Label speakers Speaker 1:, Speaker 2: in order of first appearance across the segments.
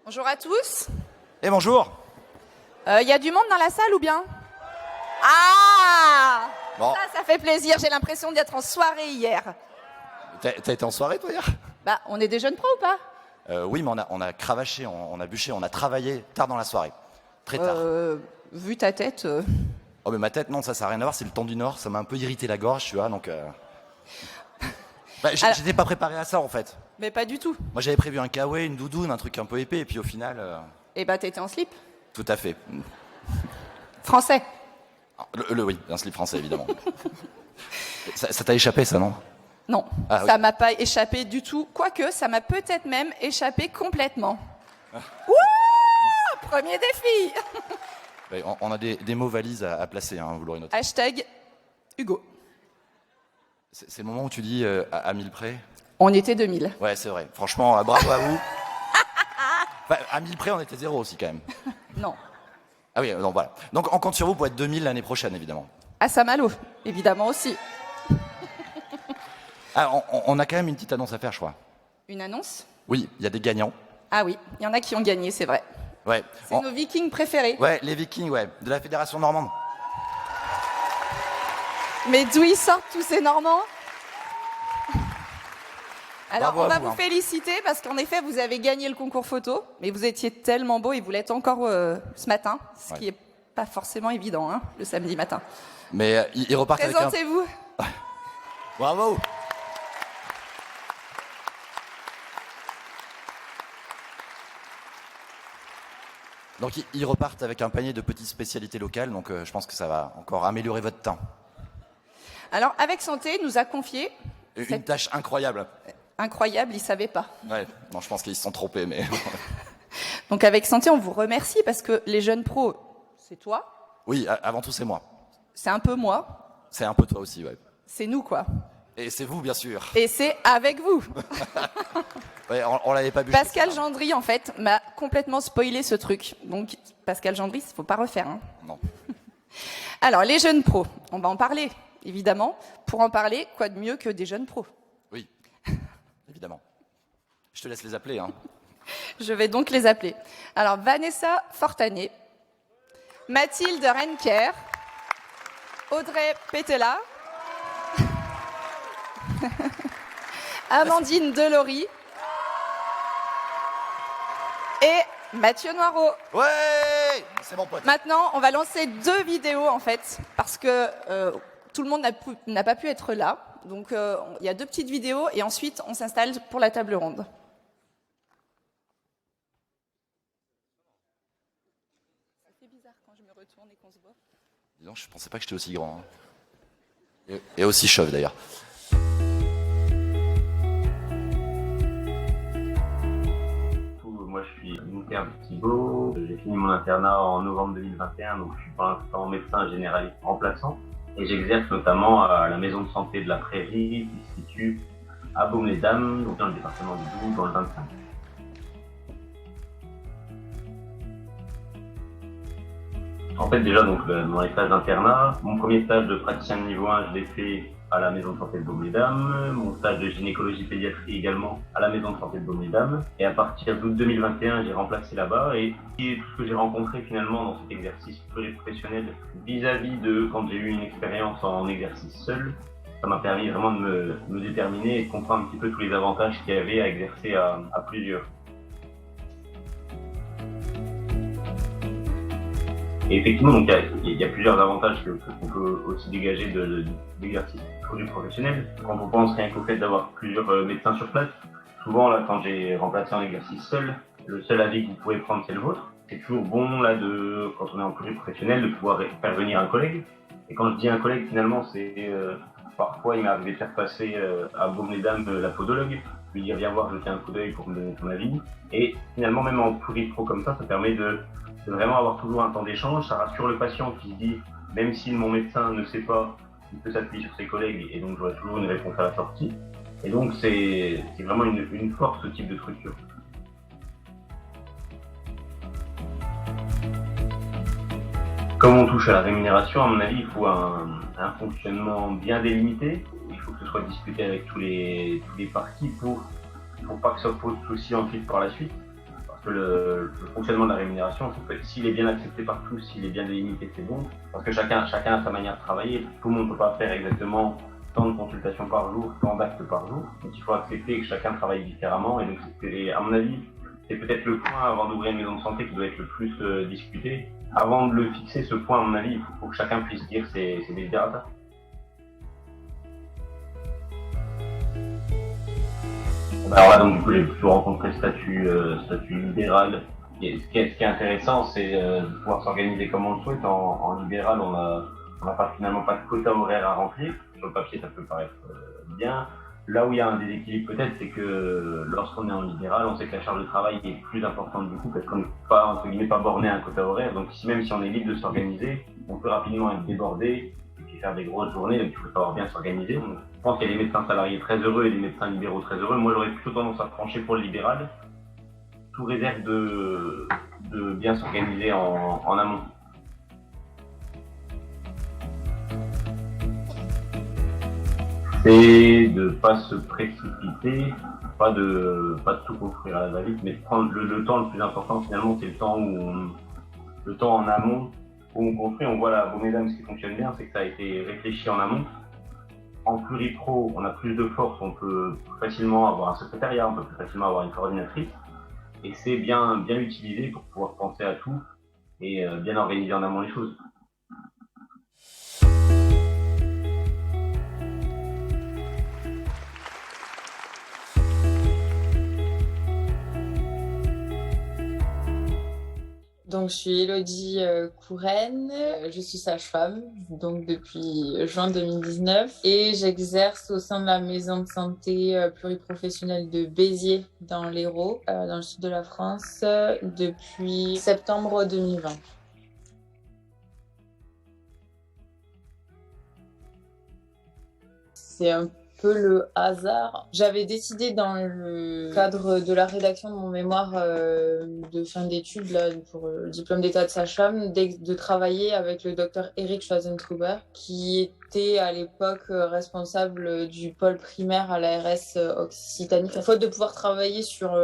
Speaker 1: Bonjour à tous.
Speaker 2: Et bonjour.
Speaker 1: Y a du monde dans la salle ou bien? Ah
Speaker 2: Bon.
Speaker 1: Ça fait plaisir, j'ai l'impression d'être en soirée hier.
Speaker 2: T'as été en soirée toi hier?
Speaker 1: Bah, on est des jeunes pros ou pas?
Speaker 2: Oui, mais on a cravaché, on a bûché, on a travaillé tard dans la soirée. Très tard.
Speaker 1: Vu ta tête...
Speaker 2: Oh mais ma tête, non, ça n'a rien à voir, c'est le temps du Nord, ça m'a un peu irrité la gorge, tu vois, donc... Bah,
Speaker 1: Alors-
Speaker 2: j'étais pas préparé à ça en fait.
Speaker 1: Mais pas du tout.
Speaker 2: Moi j'avais prévu un kawaii, une doudoune, un truc un peu épais, et puis au final...
Speaker 1: Eh bah, t'étais en slip.
Speaker 2: Tout à fait.
Speaker 1: Français.
Speaker 2: Oui, un slip français évidemment. Ça t'a échappé ça, non?
Speaker 1: Non,
Speaker 2: Ah, oui.
Speaker 1: ça m'a pas échappé du tout. Quoique, ça m'a peut-être même échappé complètement.
Speaker 2: Ah.
Speaker 1: Wouh! Premier défi.
Speaker 2: Ouais, on a des mots valises à placer, hein, vous l'aurez noté.
Speaker 1: Hashtag Hugo.
Speaker 2: C'est le moment où tu dis à 1000 près.
Speaker 1: On était 2000.
Speaker 2: Ouais, c'est vrai. Franchement, bravo à vous. Enfin, à 1000 près, on était zéro aussi quand même.
Speaker 1: Non.
Speaker 2: Ah oui, donc voilà. Donc on compte sur vous pour être 2000 l'année prochaine, évidemment.
Speaker 1: À Saint-Malo, évidemment aussi.
Speaker 2: Ah, on a quand même une petite annonce à faire, je crois.
Speaker 1: Une annonce?
Speaker 2: Oui, il y a des gagnants.
Speaker 1: Ah oui, il y en a qui ont gagné, c'est vrai.
Speaker 2: Ouais.
Speaker 1: C'est nos Vikings préférés.
Speaker 2: Ouais, les Vikings, ouais, de la Fédération normande.
Speaker 1: Mais d'où ils sortent tous ces Normands? Alors,
Speaker 2: Bravo
Speaker 1: on
Speaker 2: à
Speaker 1: va
Speaker 2: vous,
Speaker 1: vous
Speaker 2: hein.
Speaker 1: féliciter parce qu'en effet, vous avez gagné le concours photo, mais vous étiez tellement beau et vous l'êtes encore ce matin, ce qui
Speaker 2: Ouais.
Speaker 1: est pas forcément évident, hein, le samedi matin.
Speaker 2: Mais ils repartent avec un...
Speaker 1: Présentez-vous.
Speaker 2: Bravo. Donc ils repartent avec un panier de petites spécialités locales, donc je pense que ça va encore améliorer votre teint.
Speaker 1: Alors, Avec Santé nous a confié,
Speaker 2: Une
Speaker 1: Cette-
Speaker 2: tâche incroyable.
Speaker 1: incroyable, il savait pas.
Speaker 2: Ouais, non, je pense qu'ils se sont trompés, mais...
Speaker 1: Donc Avec Santé, on vous remercie parce que les jeunes pros, c'est toi,
Speaker 2: Oui, avant tout, c'est moi.
Speaker 1: c'est un peu moi,
Speaker 2: C'est un peu toi aussi, ouais.
Speaker 1: c'est nous quoi.
Speaker 2: Et c'est vous, bien sûr.
Speaker 1: Et c'est avec vous.
Speaker 2: Ouais, on l'avait pas bûché.
Speaker 1: Pascal
Speaker 2: ça.
Speaker 1: Gendry, en fait, m'a complètement spoilé ce truc. Donc, Pascal Gendry, il ne faut pas refaire. Hein.
Speaker 2: Non.
Speaker 1: Alors, les jeunes pros, on va en parler, évidemment. Pour en parler, quoi de mieux que des jeunes pros?
Speaker 2: Oui, évidemment. Je te laisse les appeler, hein.
Speaker 1: Je vais donc les appeler. Alors, Vanessa Fortanet, Mathilde Renker, Audrey Pétella, Amandine Delory et Mathieu Noireau.
Speaker 2: Ouais, c'est mon pote.
Speaker 1: Maintenant, on va lancer 2 vidéos en fait, parce que tout le monde n'a pas pu être là. Donc, il y a 2 petites vidéos et ensuite, on s'installe pour la table ronde. Ça fait bizarre quand je me retourne et qu'on se voit.
Speaker 2: Dis donc, je pensais pas que j'étais aussi grand. Hein. Et aussi chauve, d'ailleurs.
Speaker 3: Moi, je suis Mouter Thibault. J'ai fini mon internat en novembre 2021, donc je suis pour l'instant médecin généraliste remplaçant. Et j'exerce notamment à la maison de santé de la Prairie, qui se situe à Baume-les-Dames, donc dans le département du Doubs, dans le 25. En fait, déjà, donc, dans les stages d'internat, mon premier stage de praticien de niveau 1, je l'ai fait à la maison de santé de Baume-les-Dames, mon stage de gynécologie pédiatrie également à la maison de santé de Baume-les-Dames. Et à partir d'août 2021, j'ai remplacé là-bas et tout ce que j'ai rencontré finalement dans cet exercice pluriprofessionnel vis-à-vis de quand j'ai eu une expérience en exercice seul, ça m'a permis vraiment de me déterminer et de comprendre un petit peu tous les avantages qu'il y avait à exercer à plusieurs. Et effectivement, donc, il y a plusieurs avantages qu'on peut aussi dégager de l'exercice pluriprofessionnel. Quand on pense rien qu'au fait d'avoir plusieurs médecins sur place, souvent là, quand j'ai remplacé en exercice seul, le seul avis que vous pouvez prendre, c'est le vôtre. C'est toujours bon là, quand on est en pluriprofessionnel, de pouvoir faire venir un collègue. Et quand je dis un collègue, finalement, c'est parfois il m'est arrivé de faire passer à Baume-les-Dames la podologue, lui dire viens voir, jeter un coup d'œil pour me donner ton avis. Et finalement, même en pluripro comme ça permet de vraiment avoir toujours un temps d'échange. Ça rassure le patient qui se dit, même si mon médecin ne sait pas, il peut s'appuyer sur ses collègues et donc j'aurai toujours une réponse à la sortie. Et donc c'est vraiment une force ce type de structure. Comme on touche à la rémunération, à mon avis, il faut un fonctionnement bien délimité. Il faut que ce soit discuté avec tous les partis pour pas que ça pose souci ensuite par la suite. que le fonctionnement de la rémunération, c'est que s'il est bien accepté par tous, s'il est bien délimité, c'est bon. Parce que chacun a sa manière de travailler. Tout le monde ne peut pas faire exactement tant de consultations par jour, tant d'actes par jour. Donc il faut accepter que chacun travaille différemment. Et donc, à mon avis, c'est peut-être le point avant d'ouvrir une maison de santé qui doit être le plus discuté. Avant de le fixer, ce point, à mon avis, il faut que chacun puisse dire ses desiderata. Alors là, donc, du coup, j'ai plutôt rencontré le statut libéral. Et ce qui est intéressant, c'est de pouvoir s'organiser comme on le souhaite. En libéral, on n'a finalement pas de quota horaire à remplir. Sur le papier, ça peut paraître bien. Là où il y a un déséquilibre peut-être, c'est que lorsqu'on est en libéral, on sait que la charge de travail est plus importante du coup, parce qu'on n'est pas, entre guillemets, pas borné à un quota horaire. Donc même si on est libre de s'organiser, on peut rapidement être débordé et puis faire des grosses journées, donc il faut savoir bien s'organiser. Donc, je pense qu'il y a des médecins salariés très heureux et des médecins libéraux très heureux. Moi, j'aurais plutôt tendance à pencher pour le libéral, sous réserve de bien s'organiser en amont. C'est de pas se précipiter, pas de tout construire à la va-vite, mais de prendre le temps le plus important finalement, c'est le temps en amont où on construit. On voit là, beau mesdames, ce qui fonctionne bien, c'est que ça a été réfléchi en amont. En pluripro, on a plus de force, on peut plus facilement avoir un secrétariat, on peut plus facilement avoir une coordinatrice, et c'est bien utilisé pour pouvoir penser à tout et bien organiser en amont les choses.
Speaker 4: Donc, je suis Élodie Couraine, je suis sage-femme donc depuis juin 2019 et j'exerce au sein de la maison de santé pluriprofessionnelle de Béziers dans l'Hérault, dans le sud de la France, depuis septembre 2020. C'est un peu le hasard. J'avais décidé dans le cadre de la rédaction de mon mémoire de fin d'études là, pour le diplôme d'état de sage-femme de travailler avec le docteur Eric Schwarzentruber qui était à l'époque responsable du pôle primaire à l'ARS Occitanie. Faute de pouvoir travailler sur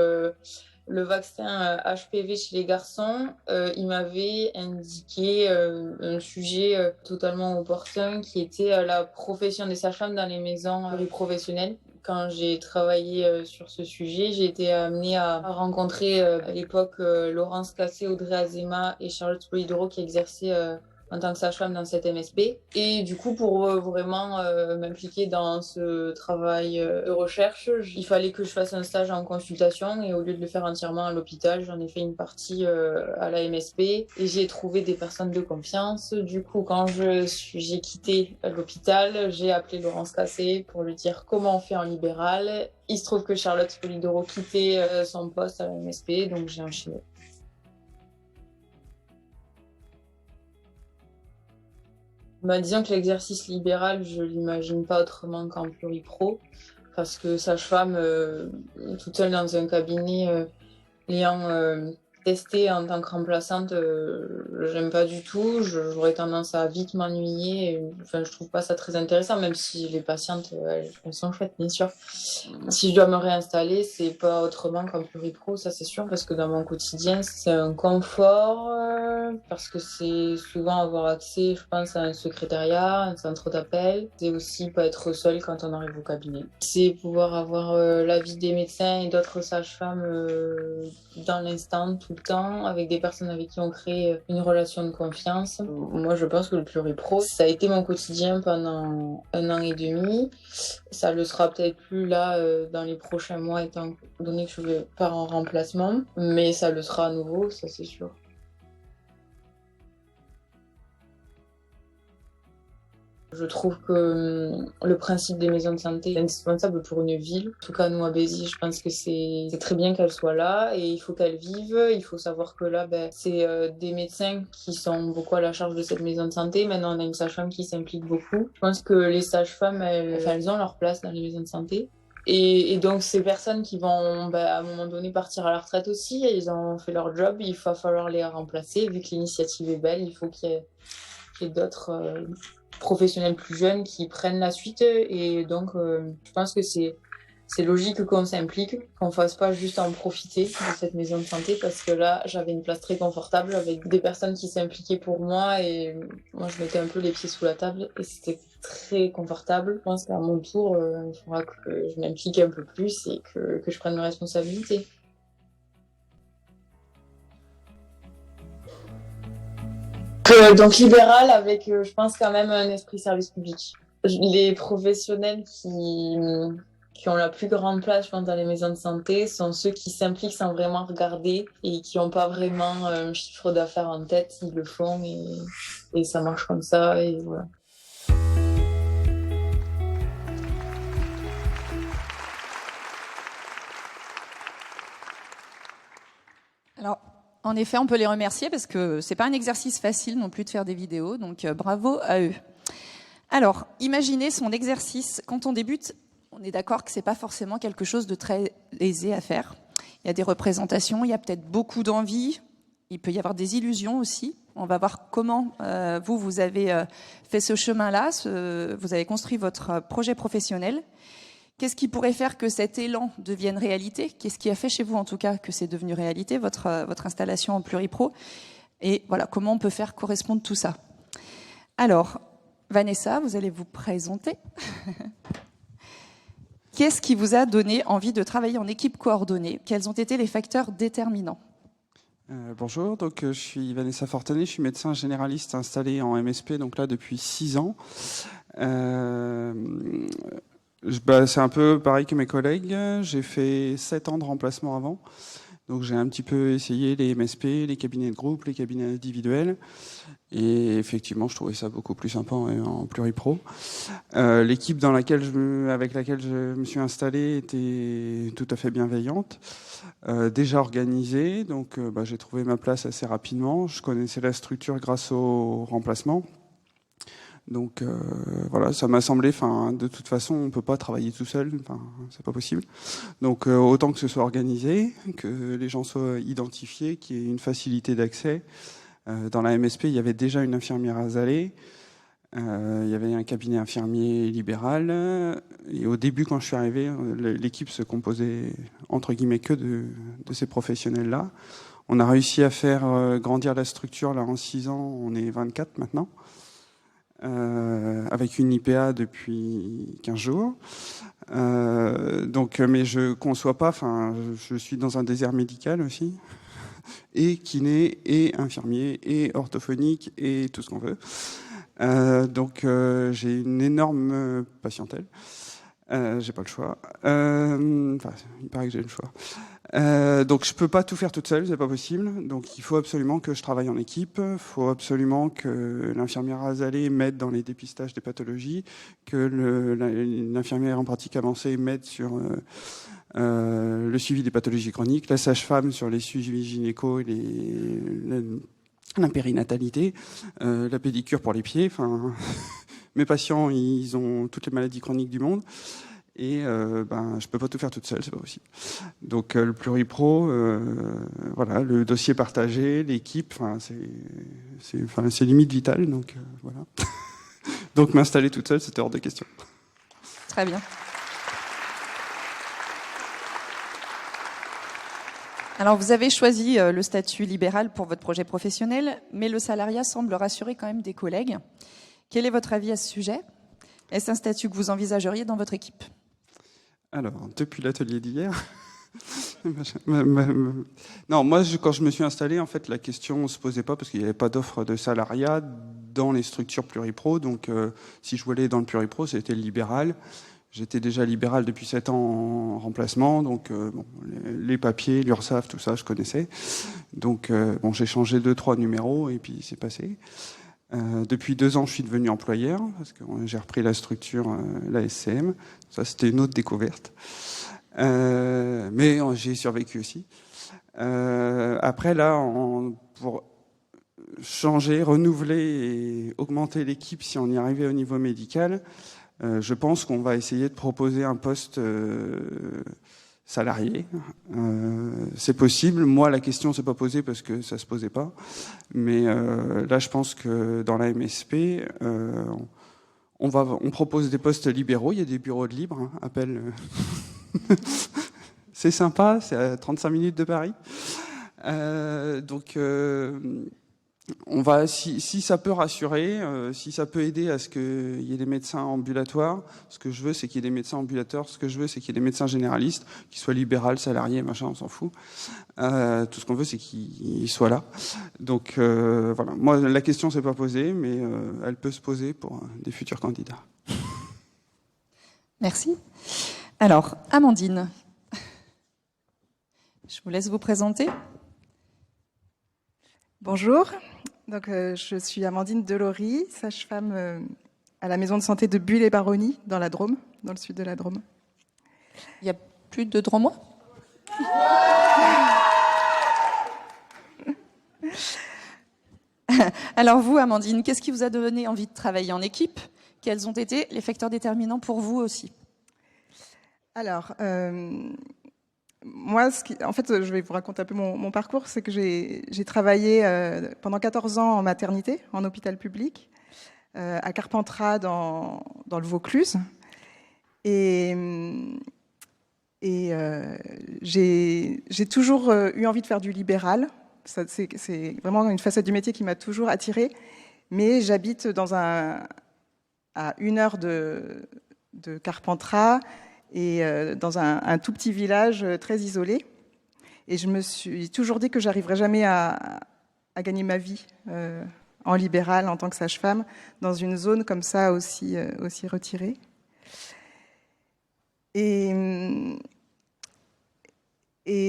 Speaker 4: le vaccin HPV chez les garçons, il m'avait indiqué un sujet totalement opportun qui était la profession des sages-femmes dans les maisons pluriprofessionnelles. Quand j'ai travaillé sur ce sujet, j'ai été amenée à rencontrer à l'époque Laurence Cassé, Audrey Azema et Charlotte Polidoro qui exerçaient en tant que sage-femme dans cette MSP. Et du coup, pour vraiment m'impliquer dans ce travail de recherche, il fallait que je fasse un stage en consultation et au lieu de le faire entièrement à l'hôpital, j'en ai fait une partie à la MSP et j'ai trouvé des personnes de confiance. Du coup, quand j'ai quitté l'hôpital, j'ai appelé Laurence Cassé pour lui dire comment on fait en libéral. Il se trouve que Charlotte Polidoro quittait son poste à la MSP, donc j'ai enchaîné. Disons que l'exercice libéral, je l'imagine pas autrement qu'en pluripro, parce que sage-femme, toute seule dans un cabinet, ayant testé en tant que remplaçante, j'aime pas du tout. J'aurais tendance à vite m'ennuyer. Enfin, je trouve pas ça très intéressant, même si les patientes, elles sont chouettes, bien sûr. Si je dois me réinstaller, c'est pas autrement qu'en pluripro, ça c'est sûr, parce que dans mon quotidien, c'est un confort, parce que c'est souvent avoir accès, je pense, à un secrétariat, un centre d'appel. C'est aussi pas être seul quand on arrive au cabinet. C'est pouvoir avoir l'avis des médecins et d'autres sages-femmes dans l'instant, tout le temps, avec des personnes avec qui on crée une relation de confiance. Moi, je pense que le pluripro, ça a été mon quotidien pendant 1 an et demi. Ça le sera peut-être plus là dans les prochains mois, étant donné que je pars en remplacement, mais ça le sera à nouveau, ça c'est sûr. Je trouve que le principe des maisons de santé est indispensable pour une ville. En tout cas, nous à Béziers, je pense que c'est très bien qu'elles soient là et il faut qu'elles vivent. Il faut savoir que là, c'est des médecins qui sont beaucoup à la charge de cette maison de santé. Maintenant, on a une sage-femme qui s'implique beaucoup. Je pense que les sages-femmes, elles ont leur place dans les maisons de santé. Et donc, ces personnes qui vont à un moment donné partir à la retraite aussi, ils ont fait leur job, il va falloir les remplacer. Vu que l'initiative est belle, il faut qu'il y ait d'autres professionnels plus jeunes qui prennent la suite. Et donc, je pense que c'est c'est logique qu'on s'implique, qu'on fasse pas juste en profiter de cette maison de santé, parce que là, j'avais une place très confortable avec des personnes qui s'impliquaient pour moi et moi, je mettais un peu les pieds sous la table et c'était très confortable. Je pense qu'à mon tour, il faudra que je m'implique un peu plus et que je prenne mes responsabilités. Donc libéral avec, je pense, quand même un esprit service public. Les professionnels qui ont la plus grande place, je pense, dans les maisons de santé sont ceux qui s'impliquent sans vraiment regarder et qui n'ont pas vraiment un chiffre d'affaires en tête. Ils le font et ça marche comme ça et voilà.
Speaker 1: Alors, en effet, on peut les remercier parce que c'est pas un exercice facile non plus de faire des vidéos, donc bravo à eux. Alors, imaginez son exercice. Quand on débute, on est d'accord que c'est pas forcément quelque chose de très aisé à faire. Il y a des représentations, il y a peut-être beaucoup d'envie, il peut y avoir des illusions aussi. On va voir comment vous avez fait ce chemin-là, vous avez construit votre projet professionnel. Qu'est-ce qui pourrait faire que cet élan devienne réalité? Qu'est-ce qui a fait chez vous, en tout cas, que c'est devenu réalité, votre installation en pluripro? Et voilà, comment on peut faire correspondre tout ça? Alors, Vanessa, vous allez vous présenter. Qu'est-ce qui vous a donné envie de travailler en équipe coordonnée? Quels ont été les facteurs déterminants?
Speaker 5: Bonjour, donc je suis Vanessa Fortanet, je suis médecin généraliste installé en MSP, donc là depuis 6 ans. C'est un peu pareil que mes collègues. J'ai fait 7 ans de remplacement avant. Donc j'ai un petit peu essayé les MSP, les cabinets de groupe, les cabinets individuels. Et effectivement, je trouvais ça beaucoup plus sympa en pluripro. L'équipe avec laquelle je me suis installé était tout à fait bienveillante, déjà organisée. Donc j'ai trouvé ma place assez rapidement. Je connaissais la structure grâce au remplacement. Donc voilà, ça m'a semblé, de toute façon, on peut pas travailler tout seul, c'est pas possible. Donc autant que ce soit organisé, que les gens soient identifiés, qu'il y ait une facilité d'accès. Dans la MSP, il y avait déjà une infirmière azalée, il y avait un cabinet infirmier libéral, et au début, quand je suis arrivé, l'équipe se composait entre guillemets que de ces professionnels-là. On a réussi à faire grandir la structure là en 6 ans, on est 24 maintenant. Avec une IPA depuis 15 jours. Mais je conçois pas, je suis dans un désert médical aussi, et kiné, et infirmier, et orthophonique, et tout ce qu'on veut. J'ai une énorme patientèle. J'ai pas le choix. Il paraît que j'ai le choix. Donc je peux pas tout faire toute seule, c'est pas possible. Donc il faut absolument que je travaille en équipe. Il faut absolument que l'infirmière azalée m'aide dans les dépistages des pathologies, que l'infirmière en pratique avancée m'aide sur le suivi des pathologies chroniques, la sage-femme sur les suivis gynéco et la périnatalité, la pédicure pour les pieds. Mes patients, ils ont toutes les maladies chroniques du monde. Et je peux pas tout faire toute seule, c'est pas possible. Donc le pluripro, le dossier partagé, l'équipe, c'est limite vital. Donc voilà. Donc m'installer toute seule, c'était hors de question.
Speaker 1: Très bien. Alors vous avez choisi le statut libéral pour votre projet professionnel, mais le salariat semble rassurer quand même des collègues. Quel est votre avis à ce sujet? Est-ce un statut que vous envisageriez dans votre équipe?
Speaker 5: Alors, depuis l'atelier d'hier, non, moi, quand je me suis installé, en fait, la question ne se posait pas parce qu'il n'y avait pas d'offre de salariat dans les structures pluripro. Donc, si je voulais dans le pluripro, c'était le libéral. J'étais déjà libéral depuis 7 ans en remplacement. Donc, les papiers, l'URSSAF, tout ça, je connaissais. Donc, j'ai changé 2-3 numéros et puis c'est passé. Depuis 2 ans, je suis devenu employeur parce que j'ai repris la structure, la SCM. Ça, c'était une autre découverte. Mais j'ai survécu aussi. Après, là, pour changer, renouveler et augmenter l'équipe, si on y arrivait au niveau médical, je pense qu'on va essayer de proposer un poste salarié. C'est possible. Moi, la question s'est pas posée parce que ça se posait pas. Mais là, je pense que dans la MSP, on propose des postes libéraux. Il y a des bureaux de libre. Appel C'est sympa, c'est à 35 minutes de Paris. On va, si ça peut rassurer, si ça peut aider à ce qu'il y ait des médecins ambulatoires, ce que je veux, c'est qu'il y ait des médecins ambulateurs, ce que je veux, c'est qu'il y ait des médecins généralistes, qu'ils soient libéraux, salariés, machin, on s'en fout. Tout ce qu'on veut, c'est qu'ils soient là. Donc voilà, moi, la question s'est pas posée, mais elle peut se poser pour des futurs candidats.
Speaker 1: Merci. Alors, Amandine, je vous laisse vous présenter.
Speaker 6: Bonjour, donc, je suis Amandine Delory, sage-femme à la maison de santé de Buis-les-Baronnies, dans la Drôme, dans le sud de la Drôme.
Speaker 1: Il y a plus de Drômois ? Alors vous, Amandine, qu'est-ce qui vous a donné envie de travailler en équipe ? Quels ont été les facteurs déterminants pour vous aussi ?
Speaker 6: Alors, moi, en fait, je vais vous raconter un peu mon parcours. C'est que j'ai travaillé pendant 14 ans en maternité, en hôpital public, à Carpentras, dans le Vaucluse. Et j'ai toujours eu envie de faire du libéral. C'est vraiment une facette du métier qui m'a toujours attirée. Mais j'habite à 1 heure de Carpentras, et dans un tout petit village très isolé. Et je me suis toujours dit que j'arriverais jamais à gagner ma vie en libéral, en tant que sage-femme, dans une zone comme ça aussi retirée. Et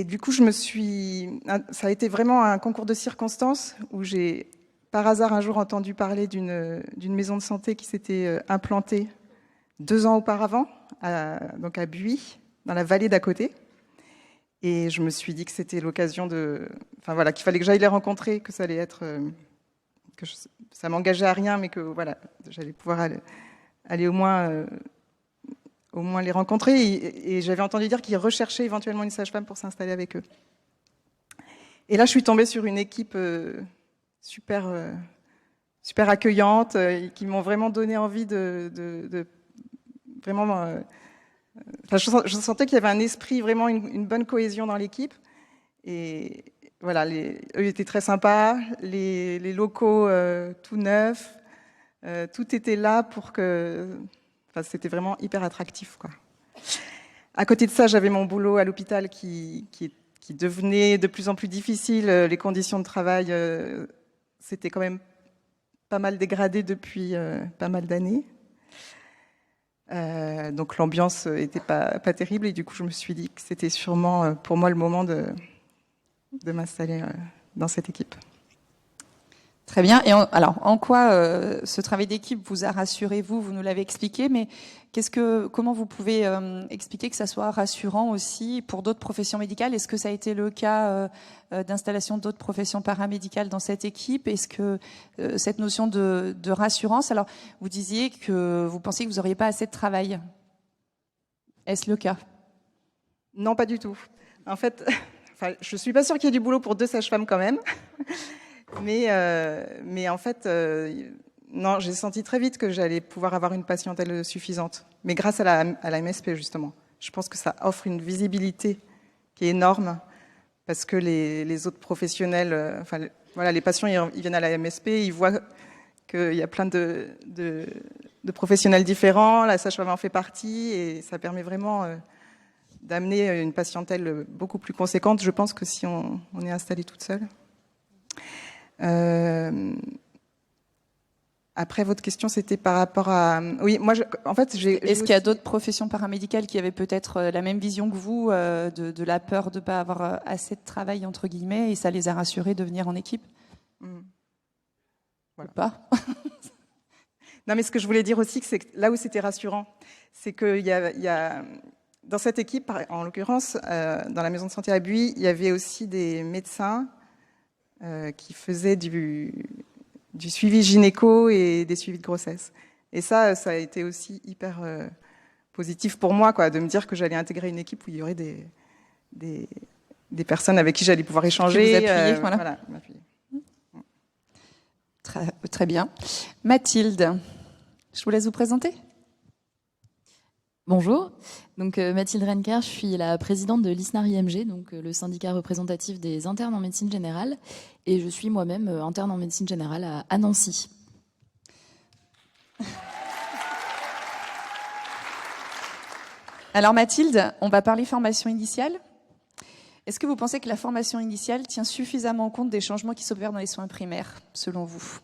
Speaker 6: du coup, ça a été vraiment un concours de circonstances où j'ai, par hasard, un jour entendu parler d'une maison de santé qui s'était implantée 2 ans auparavant, donc à Buis, dans la vallée d'à côté. Et je me suis dit que c'était l'occasion qu'il fallait que j'aille les rencontrer, que ça allait être, ça m'engageait à rien, mais que voilà, j'allais pouvoir aller au moins les rencontrer. Et j'avais entendu dire qu'ils recherchaient éventuellement une sage-femme pour s'installer avec eux. Et là, je suis tombée sur une équipe super accueillante, qui m'ont vraiment donné envie de vraiment, je sentais qu'il y avait un esprit, vraiment une bonne cohésion dans l'équipe. Et voilà, eux étaient très sympas, les locaux tout neufs, tout était là pour que... c'était vraiment hyper attractif, quoi. À côté de ça, j'avais mon boulot à l'hôpital qui devenait de plus en plus difficile. Les conditions de travail, c'était quand même pas mal dégradé depuis pas mal d'années. Donc l'ambiance était pas terrible et du coup je me suis dit que c'était sûrement pour moi le moment de m'installer dans cette équipe.
Speaker 1: Très bien. Et alors, en quoi ce travail d'équipe vous a rassuré, vous nous l'avez expliqué, mais comment vous pouvez expliquer que ça soit rassurant aussi pour d'autres professions médicales ? Est-ce que ça a été le cas d'installation d'autres professions paramédicales dans cette équipe ? Est-ce que cette notion de rassurance, alors vous disiez que vous pensiez que vous n'auriez pas assez de travail. Est-ce le cas ?
Speaker 6: Non, pas du tout. En fait, je suis pas sûre qu'il y ait du boulot pour 2 sages-femmes quand même. Mais en fait, non, j'ai senti très vite que j'allais pouvoir avoir une patientèle suffisante. Mais grâce à la MSP, justement. Je pense que ça offre une visibilité qui est énorme parce que les autres professionnels, les patients, ils viennent à la MSP, ils voient qu'il y a plein de professionnels différents, la sage-femme en fait partie et ça permet vraiment d'amener une patientèle beaucoup plus conséquente, je pense, que si on est installé toute seule. Après, votre question, c'était par rapport à... Oui, moi, en fait,
Speaker 1: Est-ce qu'il y a d'autres professions paramédicales qui avaient peut-être la même vision que vous, de la peur de ne pas avoir assez de travail, entre guillemets, et ça les a rassurés de venir en équipe ?
Speaker 6: Voilà.
Speaker 1: Ou pas ?
Speaker 6: Non, mais ce que je voulais dire aussi, c'est que là où c'était rassurant, c'est qu'il y a dans cette équipe, en l'occurrence, dans la maison de santé à Buis, il y avait aussi des médecins qui faisaient du suivi gynéco et des suivis de grossesse. Et ça a été aussi hyper positif pour moi, quoi, de me dire que j'allais intégrer une équipe où il y aurait des personnes avec qui j'allais pouvoir échanger.
Speaker 1: Vous appuyer, voilà.
Speaker 6: M'appuyer.
Speaker 1: Très bien. Mathilde, je vous laisse vous présenter.
Speaker 7: Bonjour, donc Mathilde Renker, je suis la présidente de l'ISNAR-IMG, donc le syndicat représentatif des internes en médecine générale, et je suis moi-même interne en médecine générale à Nancy.
Speaker 1: Alors Mathilde, on va parler formation initiale. Est-ce que vous pensez que la formation initiale tient suffisamment compte des changements qui s'opèrent dans les soins primaires, selon vous ?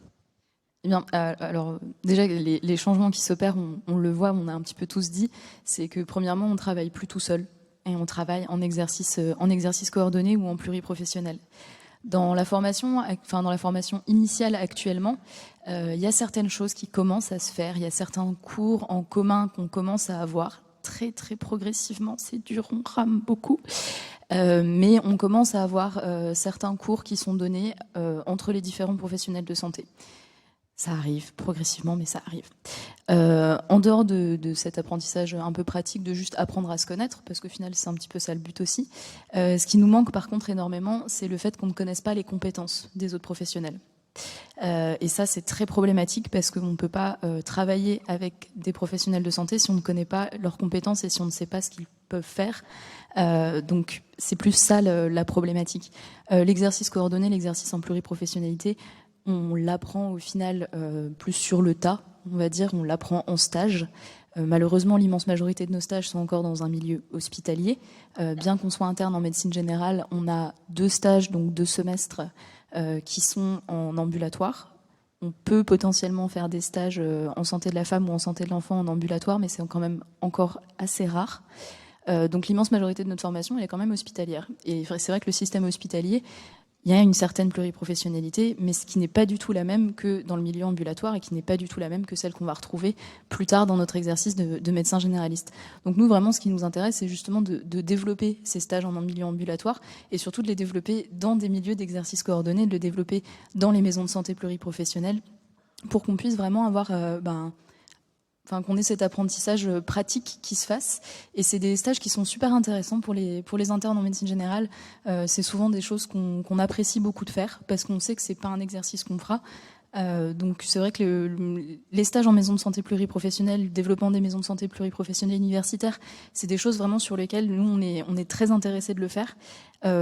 Speaker 7: Eh bien, alors déjà les changements qui s'opèrent, on le voit, on a un petit peu tous dit, c'est que premièrement on travaille plus tout seul et on travaille en exercice coordonné ou en pluriprofessionnel. Dans la formation initiale actuellement, il y a certaines choses qui commencent à se faire, il y a certains cours en commun qu'on commence à avoir très très progressivement, c'est dur, on rame beaucoup. Mais on commence à avoir certains cours qui sont donnés entre les différents professionnels de santé. Ça arrive progressivement, mais ça arrive. En dehors de cet apprentissage un peu pratique de juste apprendre à se connaître, parce qu'au final c'est un petit peu ça le but aussi, ce qui nous manque par contre énormément, c'est le fait qu'on ne connaisse pas les compétences des autres professionnels. Et ça c'est très problématique parce qu'on ne peut pas travailler avec des professionnels de santé si on ne connaît pas leurs compétences et si on ne sait pas ce qu'ils peuvent faire. Donc c'est plus ça la problématique. L'exercice coordonné, l'exercice en pluriprofessionnalité, on l'apprend au final plus sur le tas, on va dire, on l'apprend en stage. Malheureusement, l'immense majorité de nos stages sont encore dans un milieu hospitalier. Bien qu'on soit interne en médecine générale, on a 2 stages, donc 2 semestres, qui sont en ambulatoire. On peut potentiellement faire des stages en santé de la femme ou en santé de l'enfant en ambulatoire, mais c'est quand même encore assez rare. Donc l'immense majorité de notre formation, elle est quand même hospitalière. Et c'est vrai que le système hospitalier, il y a une certaine pluriprofessionnalité, mais ce qui n'est pas du tout la même que dans le milieu ambulatoire et qui n'est pas du tout la même que celle qu'on va retrouver plus tard dans notre exercice de médecin généraliste. Donc nous, vraiment, ce qui nous intéresse, c'est justement de développer ces stages en milieu ambulatoire et surtout de les développer dans des milieux d'exercice coordonné, de les développer dans les maisons de santé pluriprofessionnelles pour qu'on puisse vraiment avoir... qu'on ait cet apprentissage pratique qui se fasse. Et c'est des stages qui sont super intéressants pour les internes en médecine générale. C'est souvent des choses qu'on apprécie beaucoup de faire parce qu'on sait que c'est pas un exercice qu'on fera. Donc c'est vrai que les stages en maison de santé pluriprofessionnelle, le développement des maisons de santé pluriprofessionnelles universitaires, c'est des choses vraiment sur lesquelles nous on est très intéressés de le faire.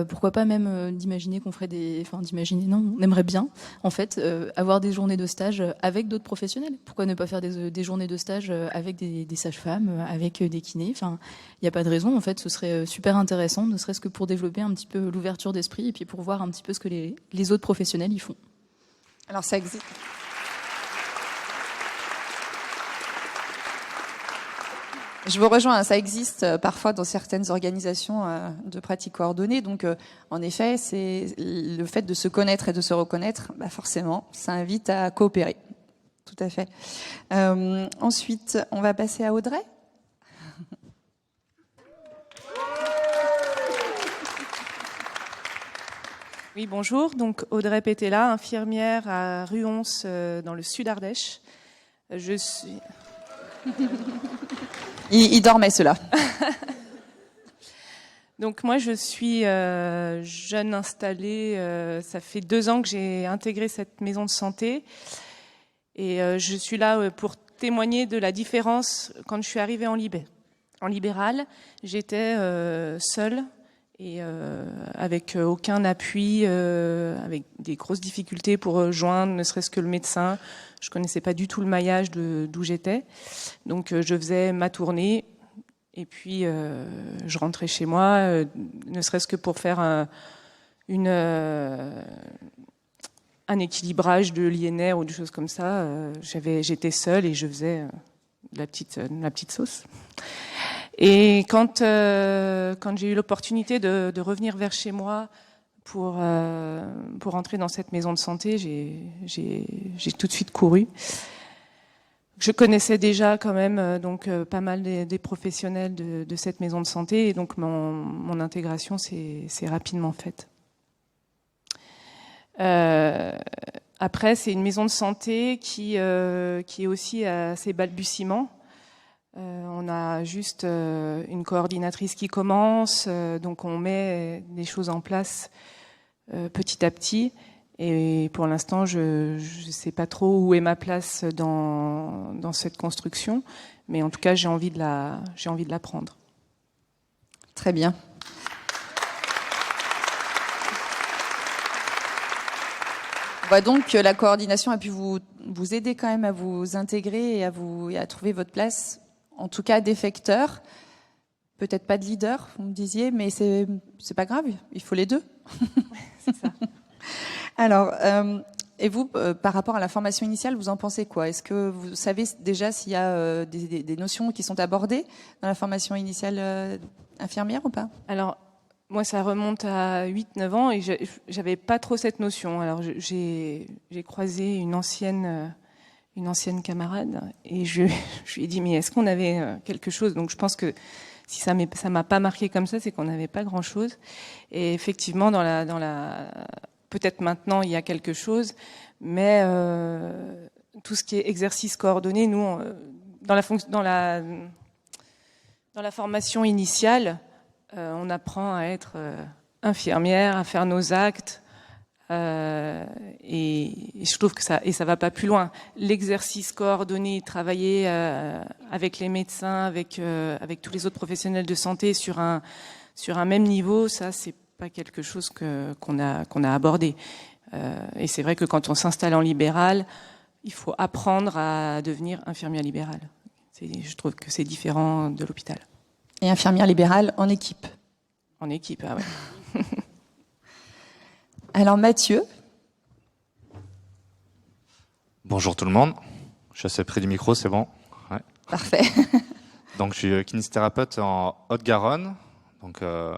Speaker 7: Pourquoi pas même d'imaginer qu'on ferait on aimerait bien en fait avoir des journées de stage avec d'autres professionnels. Pourquoi ne pas faire des journées de stage avec des sages-femmes, avec des kinés. Enfin, il n'y a pas de raison. En fait, ce serait super intéressant, ne serait-ce que pour développer un petit peu l'ouverture d'esprit et puis pour voir un petit peu ce que les autres professionnels y font.
Speaker 1: Alors ça existe. Je vous rejoins, ça existe parfois dans certaines organisations de pratique coordonnée. Donc, en effet, c'est le fait de se connaître et de se reconnaître, forcément, ça invite à coopérer. Tout à fait. Ensuite, on va passer à Audrey.
Speaker 8: Oui, bonjour. Donc Audrey Pétella, infirmière à Ruons dans le sud Ardèche. Je suis...
Speaker 1: Il dormait, ceux-là.
Speaker 8: Donc moi, je suis jeune installée. Ça fait 2 ans que j'ai intégré cette maison de santé. Et je suis là pour témoigner de la différence quand je suis arrivée en libéral. J'étais seule. Et avec aucun appui, avec des grosses difficultés pour joindre ne serait-ce que le médecin. Je connaissais pas du tout le maillage d'où j'étais. Donc je faisais ma tournée et puis je rentrais chez moi, ne serait-ce que pour faire un équilibrage de l'INR ou des choses comme ça. J'étais seule et je faisais la petite sauce. Et quand j'ai eu l'opportunité de revenir vers chez moi pour entrer dans cette maison de santé, j'ai tout de suite couru. Je connaissais déjà quand même pas mal des professionnels de cette maison de santé et donc mon intégration s'est rapidement faite. Après, c'est une maison de santé qui est aussi à ses balbutiements. On a juste une coordinatrice qui commence, donc on met des choses en place petit à petit. Et pour l'instant, je sais pas trop où est ma place dans cette construction, Mais en tout cas, j'ai envie de la prendre.
Speaker 1: Très bien. On voit donc que la coordination a pu vous aider quand même à vous intégrer et à trouver votre place, en tout cas d'effecteur. Peut-être pas de leader, vous me disiez, mais c'est pas grave, il faut les deux.
Speaker 8: C'est ça.
Speaker 1: Alors, et vous, par rapport à la formation initiale, vous en pensez quoi? Est-ce que vous savez déjà s'il y a des notions qui sont abordées dans la formation initiale infirmière ou pas?
Speaker 8: Alors, moi, ça remonte à 8-9 ans et j'avais pas trop cette notion. Alors, j'ai croisé une ancienne camarade et je lui ai dit, mais est-ce qu'on avait quelque chose? Donc, je pense que si ça m'a pas marqué comme ça, c'est qu'on n'avait pas grand-chose. Et effectivement, peut-être maintenant, il y a quelque chose, mais tout ce qui est exercice coordonné, nous, dans la formation initiale, on apprend à être infirmière, à faire nos actes, et je trouve que ça va pas plus loin. L'exercice coordonné, travailler avec les médecins, avec tous les autres professionnels de santé sur un même niveau, ça c'est pas quelque chose qu'on a abordé. Et c'est vrai que quand on s'installe en libéral, il faut apprendre à devenir infirmière libérale. Je trouve que c'est différent de l'hôpital.
Speaker 1: Et infirmière libérale en équipe.
Speaker 8: En équipe, ah ouais.
Speaker 1: Alors Mathieu.
Speaker 9: Bonjour tout le monde. Je suis assez près du micro, c'est bon? Ouais.
Speaker 1: Parfait.
Speaker 9: Donc je suis kinésithérapeute en Haute-Garonne. Donc je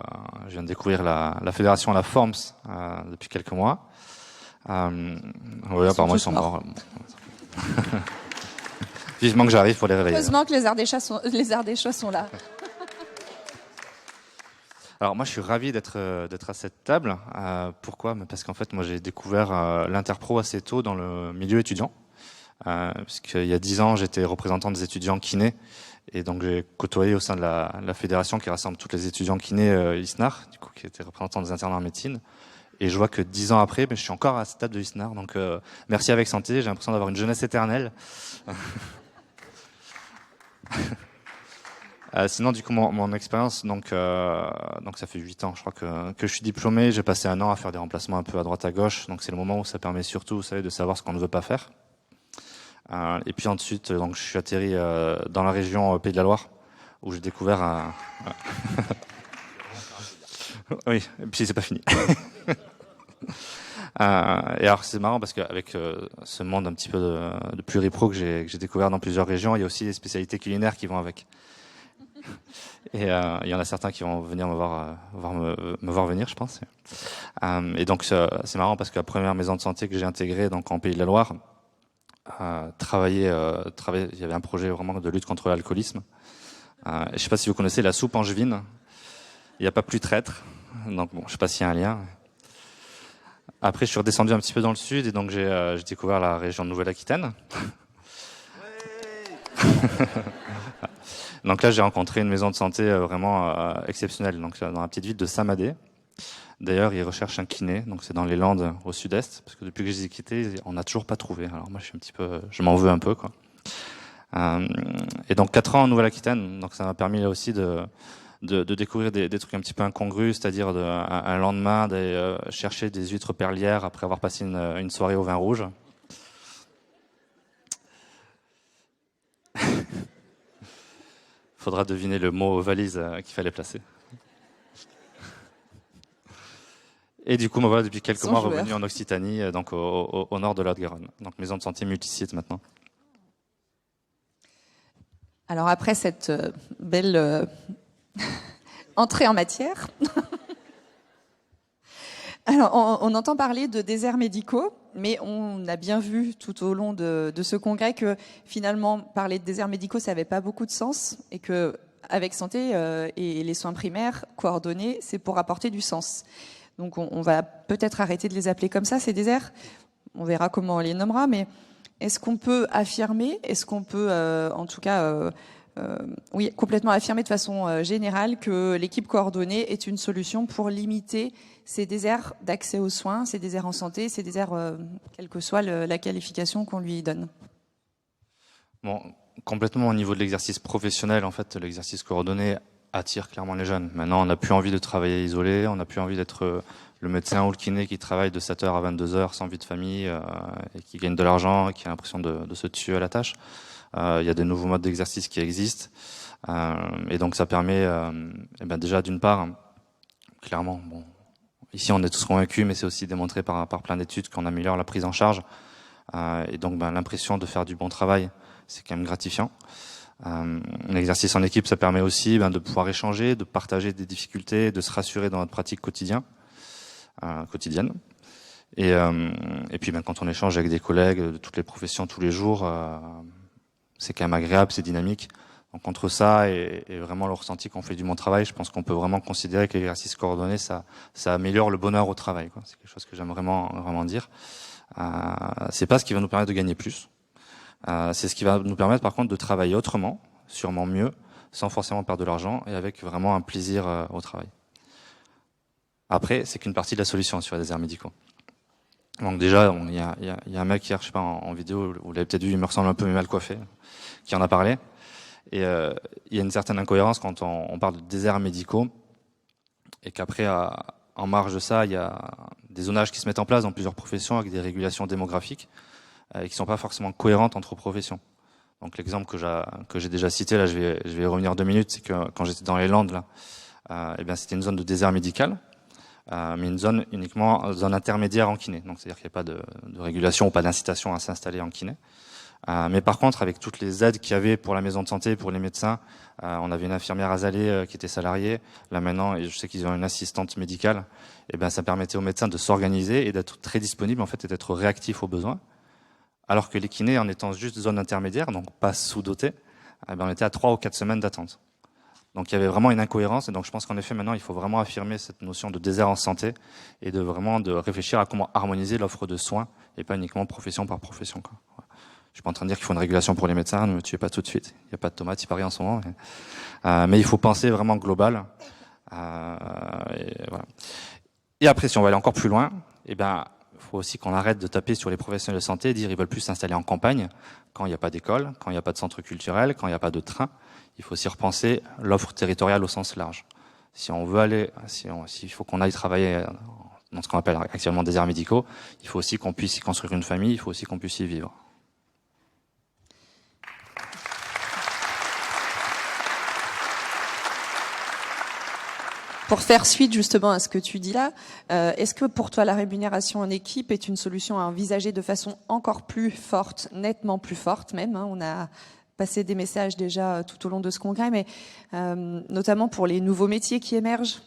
Speaker 9: viens de découvrir la fédération La Forms depuis quelques mois. Oui, apparemment ils sont morts. Vivement que j'arrive pour les réveiller.
Speaker 1: Heureusement que les Ardéchois sont là.
Speaker 9: Alors moi je suis ravi d'être à cette table. Pourquoi? Parce qu'en fait moi j'ai découvert l'interpro assez tôt dans le milieu étudiant. Parce qu'il y a 10 ans j'étais représentant des étudiants kinés et donc j'ai côtoyé au sein de la fédération qui rassemble tous les étudiants kinés ISNAR, du coup qui était représentant des internats en médecine. Et je vois que 10 ans après, je suis encore à cette table de ISNAR. Donc merci avec santé, j'ai l'impression d'avoir une jeunesse éternelle. Sinon, du coup, mon expérience, donc ça fait 8 ans, je crois que je suis diplômé. J'ai passé 1 an à faire des remplacements un peu à droite à gauche. Donc c'est le moment où ça permet surtout, vous savez, de savoir ce qu'on ne veut pas faire. Et puis ensuite, donc je suis atterri dans la région Pays de la Loire, où j'ai découvert oui, et puis c'est pas fini. Et alors c'est marrant parce qu'avec ce monde un petit peu de pluripro que j'ai découvert dans plusieurs régions, il y a aussi des spécialités culinaires qui vont avec. Et il y en a certains qui vont venir me voir venir, je pense. Et donc c'est marrant parce que la première maison de santé que j'ai intégrée, donc en Pays de la Loire, il y avait un projet vraiment de lutte contre l'alcoolisme. Je ne sais pas si vous connaissez la soupe angevine. Il n'y a pas plus traître. Donc bon, je ne sais pas s'il y a un lien. Après, je suis redescendu un petit peu dans le sud et donc j'ai découvert la région de Nouvelle-Aquitaine. Donc là, j'ai rencontré une maison de santé vraiment exceptionnelle. Donc dans la petite ville de Saint-Madé. D'ailleurs, ils recherchent un kiné. Donc c'est dans les Landes au sud-est, parce que depuis que je les ai quittés, on n'a toujours pas trouvé. Alors moi, je m'en veux un peu, quoi. Et donc 4 ans en Nouvelle-Aquitaine. Donc ça m'a permis là aussi de découvrir des trucs un petit peu incongrus, c'est-à-dire un lendemain d'aller chercher des huîtres perlières après avoir passé une soirée au vin rouge. Faudra deviner le mot valise qu'il fallait placer. Et du coup, me voilà depuis quelques mois revenu en Occitanie, donc au nord de la Haute-Garonne. Donc maison de santé multisite maintenant.
Speaker 1: Alors après cette belle entrée en matière, alors on entend parler de déserts médicaux, mais on a bien vu tout au long de ce congrès que finalement parler de déserts médicaux, ça n'avait pas beaucoup de sens et que avec santé et les soins primaires coordonnés, c'est pour apporter du sens. Donc on va peut-être arrêter de les appeler comme ça, ces déserts. On verra comment on les nommera, mais est-ce qu'on peut affirmer, est-ce qu'on peut en tout cas oui, complètement affirmer de façon générale que l'équipe coordonnée est une solution pour limiter ces déserts d'accès aux soins, ces déserts en santé, ces déserts, quelle que soit la qualification qu'on lui donne?
Speaker 9: Bon, complètement au niveau de l'exercice professionnel, en fait, l'exercice coordonné attire clairement les jeunes. Maintenant, on n'a plus envie de travailler isolé, on n'a plus envie d'être le médecin ou le kiné qui travaille de 7h à 22h sans vie de famille et qui gagne de l'argent et qui a l'impression de se tuer à la tâche. Il y a des nouveaux modes d'exercice qui existent et donc ça permet déjà d'une part, clairement, bon, ici on est tous convaincus, mais c'est aussi démontré par plein d'études qu'on améliore la prise en charge et donc l'impression de faire du bon travail, c'est quand même gratifiant. L'exercice en équipe, ça permet aussi de pouvoir échanger, de partager des difficultés, de se rassurer dans notre pratique quotidienne. Et puis quand on échange avec des collègues de toutes les professions tous les jours, c'est quand même agréable, c'est dynamique. Donc entre ça et vraiment le ressenti qu'on fait du bon travail, je pense qu'on peut vraiment considérer que l'exercice coordonné, ça améliore le bonheur au travail, quoi. C'est quelque chose que j'aime vraiment dire. C'est pas ce qui va nous permettre de gagner plus. C'est ce qui va nous permettre par contre de travailler autrement, sûrement mieux, sans forcément perdre de l'argent et avec vraiment un plaisir au travail. Après, c'est qu'une partie de la solution sur les déserts médicaux. Donc déjà, il y a un mec hier, je sais pas, en vidéo, vous l'avez peut-être vu, il me ressemble un peu mais mal coiffé, qui en a parlé. Et il y a une certaine incohérence quand on parle de déserts médicaux et qu'après, en marge de ça, il y a des zonages qui se mettent en place dans plusieurs professions avec des régulations démographiques et qui sont pas forcément cohérentes entre professions. Donc l'exemple que j'ai déjà cité, là je vais y revenir 2 minutes, c'est que quand j'étais dans les Landes, là, c'était une zone de désert médical, mais une zone uniquement zone intermédiaire en kiné. Donc c'est-à-dire qu'il n'y a pas de régulation ou pas d'incitation à s'installer en kiné. Mais par contre, avec toutes les aides qu'il y avait pour la maison de santé, pour les médecins, on avait une infirmière azalée qui était salariée. Là maintenant, et je sais qu'ils ont une assistante médicale. Et ça permettait aux médecins de s'organiser et d'être très disponibles en fait et d'être réactifs aux besoins. Alors que les kinés, en étant juste zone intermédiaire, donc pas sous-dotés, on était à 3 ou 4 semaines d'attente. Donc il y avait vraiment une incohérence. Et donc je pense qu'en effet maintenant, il faut vraiment affirmer cette notion de désert en santé et de réfléchir à comment harmoniser l'offre de soins et pas uniquement profession par profession, quoi. Je suis pas en train de dire qu'il faut une régulation pour les médecins, ne me tuez pas tout de suite. Il n'y a pas de tomates, il paraît en ce moment. Mais il faut penser vraiment global. Et, voilà. Et après, si on va aller encore plus loin, il faut aussi qu'on arrête de taper sur les professionnels de santé et dire ils veulent plus s'installer en campagne quand il n'y a pas d'école, quand il n'y a pas de centre culturel, quand il n'y a pas de train. Il faut aussi repenser l'offre territoriale au sens large. Si on veut aller, s'il faut qu'on aille travailler dans ce qu'on appelle actuellement déserts médicaux, il faut aussi qu'on puisse y construire une famille, il faut aussi qu'on puisse y vivre.
Speaker 1: Pour faire suite justement à ce que tu dis là, est-ce que pour toi la rémunération en équipe est une solution à envisager de façon encore plus forte, nettement plus forte même, hein, on a passé des messages déjà tout au long de ce congrès, mais notamment pour les nouveaux métiers qui émergent,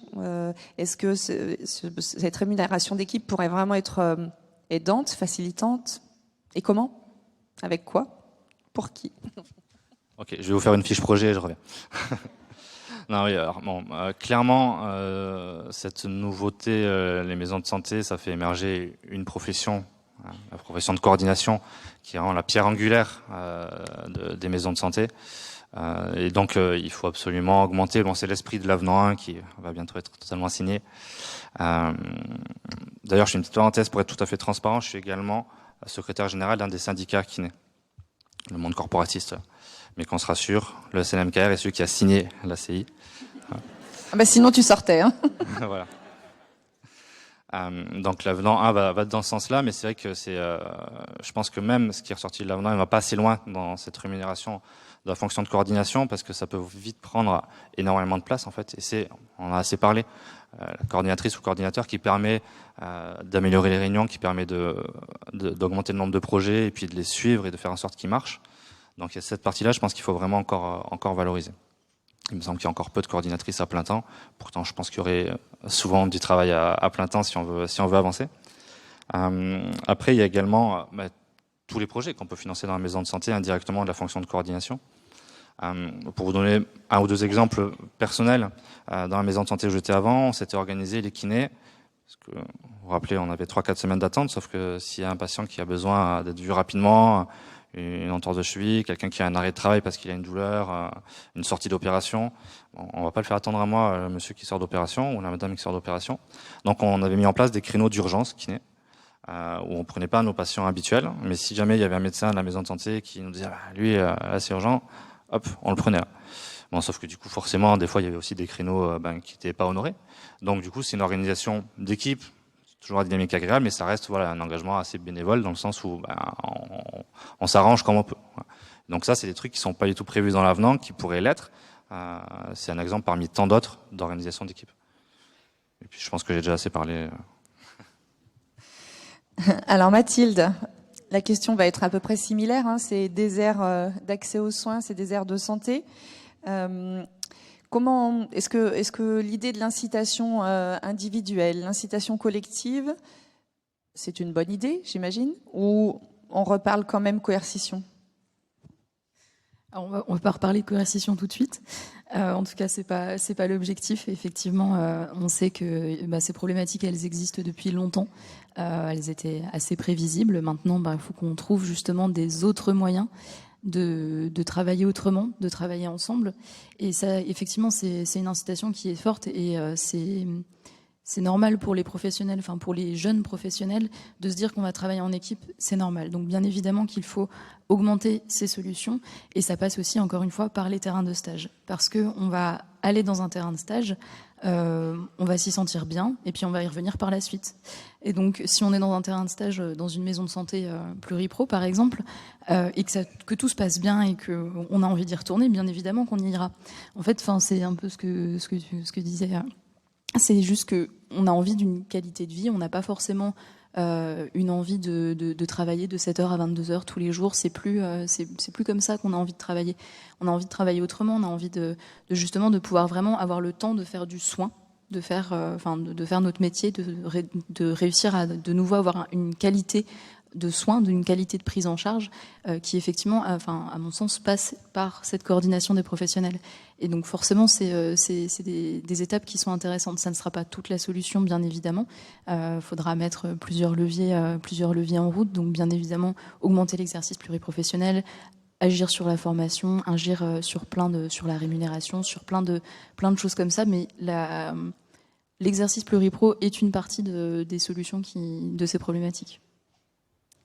Speaker 1: est-ce que cette rémunération d'équipe pourrait vraiment être aidante, facilitante? Et comment? Avec quoi? Pour qui?
Speaker 9: Ok, je vais vous faire une fiche projet et je reviens. Non, oui, alors, bon, clairement, cette nouveauté, les maisons de santé, ça fait émerger une profession, la profession de coordination, qui est vraiment la pierre angulaire des maisons de santé. Et donc, il faut absolument augmenter. Bon, c'est l'esprit de l'avenant 1 qui va bientôt être totalement signé. D'ailleurs, je fais une petite parenthèse pour être tout à fait transparent. Je suis également secrétaire général d'un des syndicats kinés, le monde corporatiste. Mais qu'on se rassure, le SNMKR est celui qui a signé l'ACI.
Speaker 1: Sinon tu sortais. Hein.
Speaker 9: Voilà. Donc l'avenant 1 va dans ce sens-là, mais c'est vrai que je pense que même ce qui est ressorti de l'avenant, il ne va pas assez loin dans cette rémunération de la fonction de coordination, parce que ça peut vite prendre énormément de place en fait. Et on en a assez parlé, la coordinatrice ou coordinateur qui permet d'améliorer les réunions, qui permet d'augmenter le nombre de projets et puis de les suivre et de faire en sorte qu'ils marchent. Donc il y a cette partie-là, je pense qu'il faut vraiment encore valoriser. Il me semble qu'il y a encore peu de coordinatrices à plein temps. Pourtant, je pense qu'il y aurait souvent du travail à plein temps si on veut avancer. Après, il y a également tous les projets qu'on peut financer dans la maison de santé indirectement de la fonction de coordination. Pour vous donner 1 ou 2 exemples personnels, dans la maison de santé où j'étais avant, on s'était organisé les kinés. Parce que, vous vous rappelez, on avait 3-4 semaines d'attente, sauf que s'il y a un patient qui a besoin d'être vu rapidement, une entorse de cheville, quelqu'un qui a un arrêt de travail parce qu'il a une douleur, une sortie d'opération. On va pas le faire attendre à moi, le monsieur qui sort d'opération ou la madame qui sort d'opération. Donc on avait mis en place des créneaux d'urgence kiné où on prenait pas nos patients habituels, mais si jamais il y avait un médecin de la maison de santé qui nous disait lui là c'est urgent, hop, on le prenait là. Bon, sauf que du coup forcément des fois il y avait aussi des créneaux qui n'étaient pas honorés. Donc du coup c'est une organisation d'équipe, toujours dynamique agréable, mais ça reste voilà un engagement assez bénévole dans le sens où on s'arrange comme on peut. Donc ça c'est des trucs qui sont pas du tout prévus dans l'avenant, qui pourraient l'être. C'est un exemple parmi tant d'autres d'organisation d'équipe. Et puis je pense que j'ai déjà assez parlé.
Speaker 1: Alors Mathilde, la question va être à peu près similaire. Hein. C'est des aires d'accès aux soins, c'est des aires de santé. Comment est-ce que l'idée de l'incitation individuelle, l'incitation collective, c'est une bonne idée, j'imagine, ou on reparle quand même coercition?
Speaker 7: Alors on va pas reparler de coercition tout de suite. En tout cas, c'est pas l'objectif. Effectivement, on sait que ces problématiques, elles existent depuis longtemps. Elles étaient assez prévisibles. Maintenant, il faut qu'on trouve justement des autres moyens de travailler autrement, de travailler ensemble. Et ça, effectivement, c'est une incitation qui est forte et c'est normal pour les professionnels, enfin pour les jeunes professionnels, de se dire qu'on va travailler en équipe, c'est normal. Donc bien évidemment qu'il faut augmenter ces solutions et ça passe aussi, encore une fois, par les terrains de stage. Parce qu'on va aller dans un terrain de stage, on va s'y sentir bien et puis on va y revenir par la suite. Et donc si on est dans un terrain de stage, dans une maison de santé pluripro par exemple, et que tout se passe bien et qu'on a envie d'y retourner, bien évidemment qu'on y ira. En fait, c'est un peu ce que disait... C'est juste qu'on a envie d'une qualité de vie, on n'a pas forcément une envie de travailler de 7h à 22h tous les jours, c'est plus comme ça qu'on a envie de travailler. On a envie de travailler autrement, on a envie justement de pouvoir vraiment avoir le temps de faire du soin, de faire notre métier, de réussir à de nouveau avoir une qualité de soins, d'une qualité de prise en charge qui effectivement, à mon sens, passe par cette coordination des professionnels. Et donc forcément, c'est des étapes qui sont intéressantes. Ça ne sera pas toute la solution, bien évidemment. Faudra mettre plusieurs leviers en route. Donc bien évidemment, augmenter l'exercice pluriprofessionnel, agir sur la formation, agir sur la rémunération, sur plein de choses comme ça. Mais l'exercice pluripro est une partie des solutions de ces problématiques.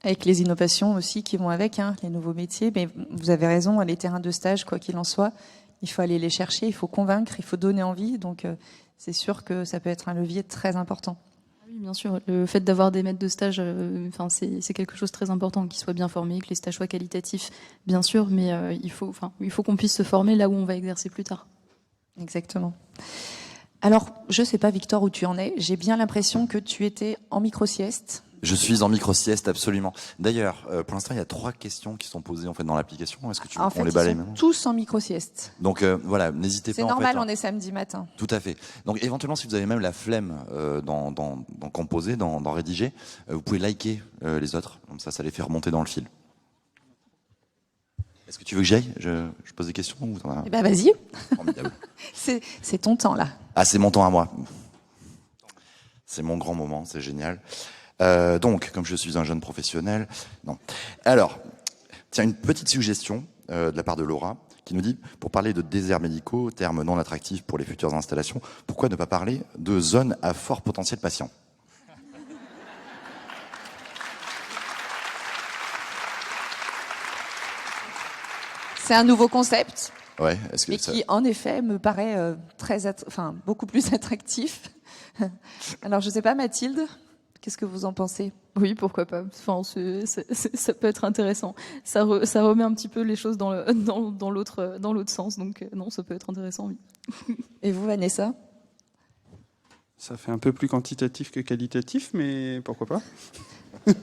Speaker 1: Avec les innovations aussi qui vont avec, hein, les nouveaux métiers. Mais vous avez raison, les terrains de stage, quoi qu'il en soit, il faut aller les chercher, il faut convaincre, il faut donner envie. Donc c'est sûr que ça peut être un levier très important.
Speaker 7: Oui, bien sûr. Le fait d'avoir des maîtres de stage, c'est quelque chose de très important, qu'ils soient bien formés, que les stages soient qualitatifs, bien sûr, mais il faut qu'on puisse se former là où on va exercer plus tard.
Speaker 1: Exactement. Alors, je ne sais pas, Victor, où tu en es. J'ai bien l'impression que tu étais en micro-sieste.
Speaker 2: Je suis en micro-sieste, absolument. D'ailleurs, pour l'instant, il y a 3 questions qui sont posées en fait dans l'application. Est-ce que tu veux qu'on les balaye maintenant ?
Speaker 1: Tous en micro-sieste.
Speaker 2: Donc voilà, n'hésitez pas.
Speaker 1: C'est normal, on est samedi matin.
Speaker 2: Tout à fait. Donc éventuellement, si vous avez même la flemme d'en composer, d'en rédiger, vous pouvez liker les autres. Comme ça les fait remonter dans le fil. Est-ce que tu veux que j'aille ? Je pose des questions ou t'en as...
Speaker 1: Eh ben vas-y.
Speaker 2: Formidable.
Speaker 1: C'est ton temps là.
Speaker 2: Ah, c'est mon temps à moi. C'est mon grand moment, c'est génial. Donc, comme je suis un jeune professionnel, non. Alors, tiens, une petite suggestion de la part de Laura, qui nous dit, pour parler de déserts médicaux, terme non attractif pour les futures installations, pourquoi ne pas parler de zones à fort potentiel patient ?
Speaker 1: C'est un nouveau concept.
Speaker 2: Ouais,
Speaker 1: mais qui, en effet, me paraît beaucoup plus attractif. Alors, je sais pas, Mathilde, qu'est-ce que vous en pensez ?
Speaker 7: Oui, pourquoi pas. Enfin, ça peut être intéressant. Ça remet un petit peu les choses dans l'autre sens. Donc, non, ça peut être intéressant, oui.
Speaker 1: Et vous, Vanessa ?
Speaker 5: Ça fait un peu plus quantitatif que qualitatif, mais pourquoi pas ?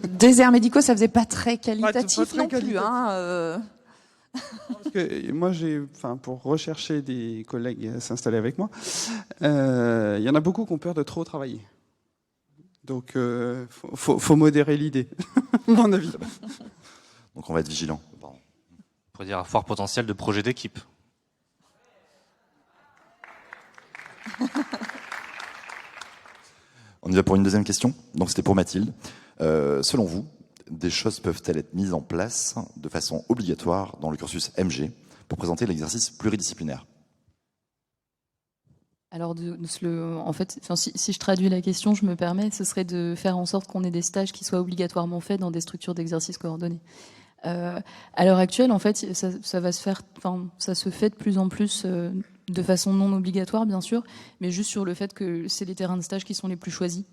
Speaker 1: Déserts médicaux, ça faisait pas très qualitatif non plus.
Speaker 5: Parce que moi, pour rechercher des collègues à s'installer avec moi, il y en a beaucoup qui ont peur de trop travailler. Donc, faut modérer l'idée, à mon avis.
Speaker 2: Donc, on va être vigilant.
Speaker 9: On pourrait dire un fort potentiel de projet d'équipe.
Speaker 2: On y va pour une deuxième question. Donc, c'était pour Mathilde. Selon vous, des choses peuvent-elles être mises en place de façon obligatoire dans le cursus MG pour présenter l'exercice pluridisciplinaire ?
Speaker 7: Alors, en fait, si je traduis la question, je me permets, ce serait de faire en sorte qu'on ait des stages qui soient obligatoirement faits dans des structures d'exercice coordonné. À l'heure actuelle, en fait, ça va se faire, ça se fait de plus en plus de façon non obligatoire, bien sûr, mais juste sur le fait que c'est les terrains de stage qui sont les plus choisis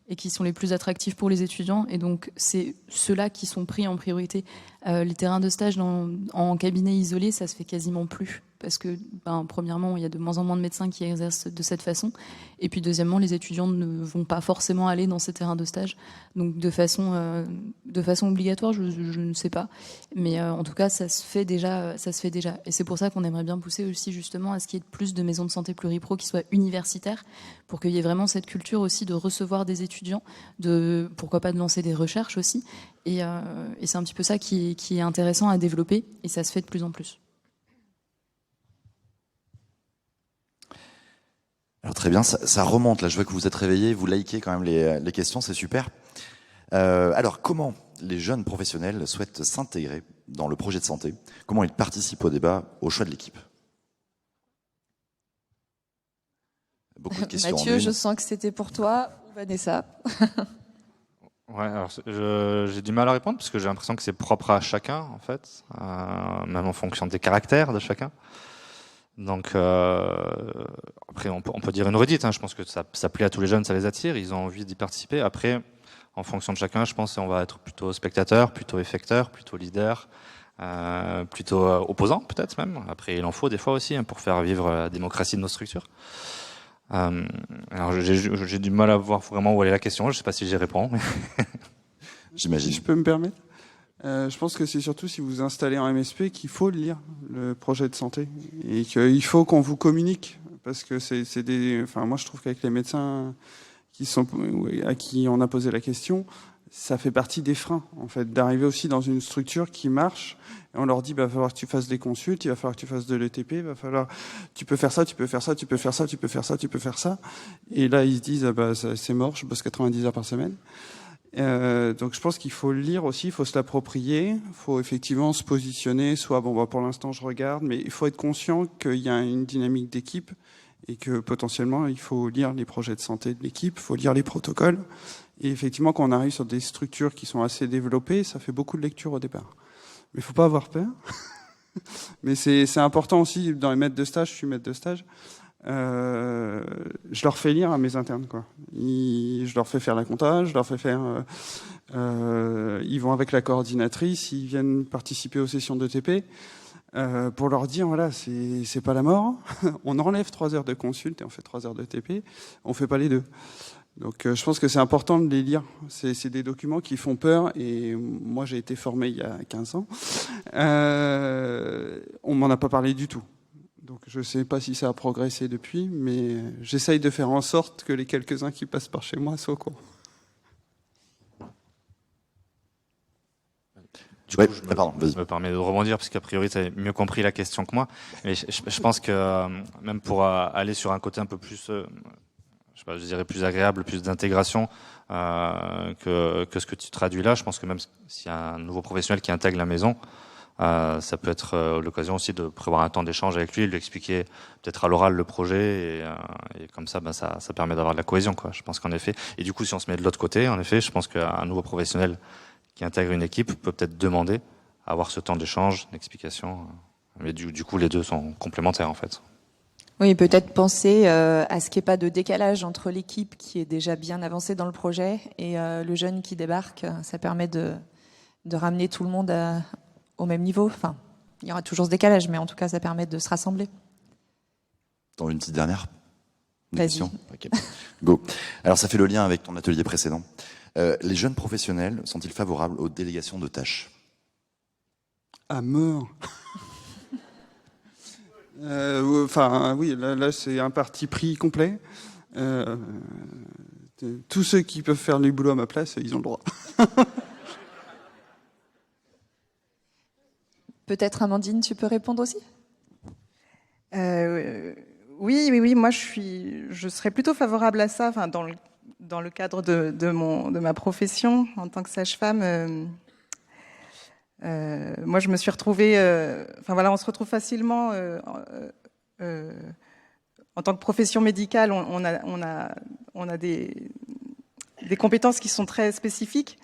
Speaker 7: et qui sont les plus attractifs pour les étudiants, et donc c'est ceux-là qui sont pris en priorité. Les terrains de stage en cabinet isolé, ça se fait quasiment plus, parce que premièrement, il y a de moins en moins de médecins qui exercent de cette façon, et puis deuxièmement, les étudiants ne vont pas forcément aller dans ces terrains de stage, donc de façon obligatoire, je ne sais pas, mais en tout cas, ça se fait déjà, et c'est pour ça qu'on aimerait bien pousser aussi justement à ce qu'il y ait plus de maisons de santé pluripro qui soient universitaires, pour qu'il y ait vraiment cette culture aussi de recevoir des étudiants, pourquoi pas de lancer des recherches aussi, et c'est un petit peu ça qui est intéressant à développer, et ça se fait de plus en plus.
Speaker 2: Alors très bien, ça remonte là, je vois que vous êtes réveillés, vous likez quand même les questions, c'est super. Alors comment les jeunes professionnels souhaitent s'intégrer dans le projet de santé? Comment ils participent au débat, au choix de l'équipe? Beaucoup de questions.
Speaker 1: Mathieu, je sens que c'était pour toi, ou Vanessa.
Speaker 9: Ouais, alors j'ai du mal à répondre parce que j'ai l'impression que c'est propre à chacun en fait, même en fonction des caractères de chacun. Donc après on peut dire une redite, je pense que ça plaît à tous les jeunes, ça les attire, ils ont envie d'y participer. Après, en fonction de chacun, je pense qu'on va être plutôt spectateur, plutôt effecteur, plutôt leader, plutôt opposant peut-être même. Après il en faut des fois aussi pour faire vivre la démocratie de nos structures. Alors j'ai du mal à voir vraiment où est la question, je sais pas si j'y réponds.
Speaker 2: J'imagine.
Speaker 5: Si je peux me permettre, je pense que c'est surtout si vous installez un MSP qu'il faut lire le projet de santé et qu'il faut qu'on vous communique, parce que moi je trouve qu'avec les médecins à qui on a posé la question, ça fait partie des freins en fait d'arriver aussi dans une structure qui marche. Et on leur dit, va falloir que tu fasses des consultes, il va falloir que tu fasses de l'ETP, tu peux faire ça, tu peux faire ça, tu peux faire ça, tu peux faire ça, tu peux faire ça. Et là, ils se disent, c'est mort, je bosse 90 heures par semaine. Donc je pense qu'il faut le lire aussi, il faut se l'approprier, il faut effectivement se positionner, soit pour l'instant je regarde, mais il faut être conscient qu'il y a une dynamique d'équipe et que potentiellement il faut lire les projets de santé de l'équipe, il faut lire les protocoles. Et effectivement, quand on arrive sur des structures qui sont assez développées, ça fait beaucoup de lecture au départ. Mais il faut pas avoir peur. Mais c'est important aussi, dans les maîtres de stage, je suis maître de stage, je leur fais lire à mes internes, quoi. Je leur fais faire la compta, je leur fais faire... ils vont avec la coordinatrice, ils viennent participer aux sessions d'ETP pour leur dire, voilà, c'est pas la mort, on enlève 3 heures de consulte et on fait 3 heures d'ETP, on fait pas les deux. Donc je pense que c'est important de les lire. C'est des documents qui font peur, et moi j'ai été formé il y a 15 ans. On m'en a pas parlé du tout. Donc je ne sais pas si ça a progressé depuis, mais j'essaye de faire en sorte que les quelques-uns qui passent par chez moi soient au courant.
Speaker 9: Du coup, je me permets de rebondir, parce qu'a priori, tu as mieux compris la question que moi. Mais je pense que même pour aller sur un côté un peu plus... je dirais plus agréable, plus d'intégration que ce que tu traduis là. Je pense que même s'il y a un nouveau professionnel qui intègre la maison, ça peut être l'occasion aussi de prévoir un temps d'échange avec lui, de lui expliquer peut-être à l'oral le projet, et comme ça, ça permet d'avoir de la cohésion, quoi. Je pense qu'en effet, et du coup, si on se met de l'autre côté, en effet, je pense qu'un nouveau professionnel qui intègre une équipe peut peut-être demander à avoir ce temps d'échange, d'explication. Mais du coup, les deux sont complémentaires, en fait.
Speaker 1: Oui, peut-être penser à ce qu'il n'y ait pas de décalage entre l'équipe qui est déjà bien avancée dans le projet et le jeune qui débarque. Ça permet de ramener tout le monde au même niveau. Enfin, il y aura toujours ce décalage, mais en tout cas, ça permet de se rassembler.
Speaker 2: Dans une petite dernière
Speaker 1: Vas-y.
Speaker 2: question. Okay. Go. Alors, ça fait le lien avec ton atelier précédent. Les jeunes professionnels sont-ils favorables aux délégations de tâches?
Speaker 5: À mort. Oui, là c'est un parti pris complet. Tous ceux qui peuvent faire le boulot à ma place, ils ont le droit.
Speaker 1: Peut-être Amandine, tu peux répondre aussi?
Speaker 6: Oui, moi je serais plutôt favorable à ça, dans le cadre de ma profession en tant que sage-femme. Moi, je me suis retrouvée... on se retrouve facilement en tant que profession médicale, on a des compétences qui sont très spécifiques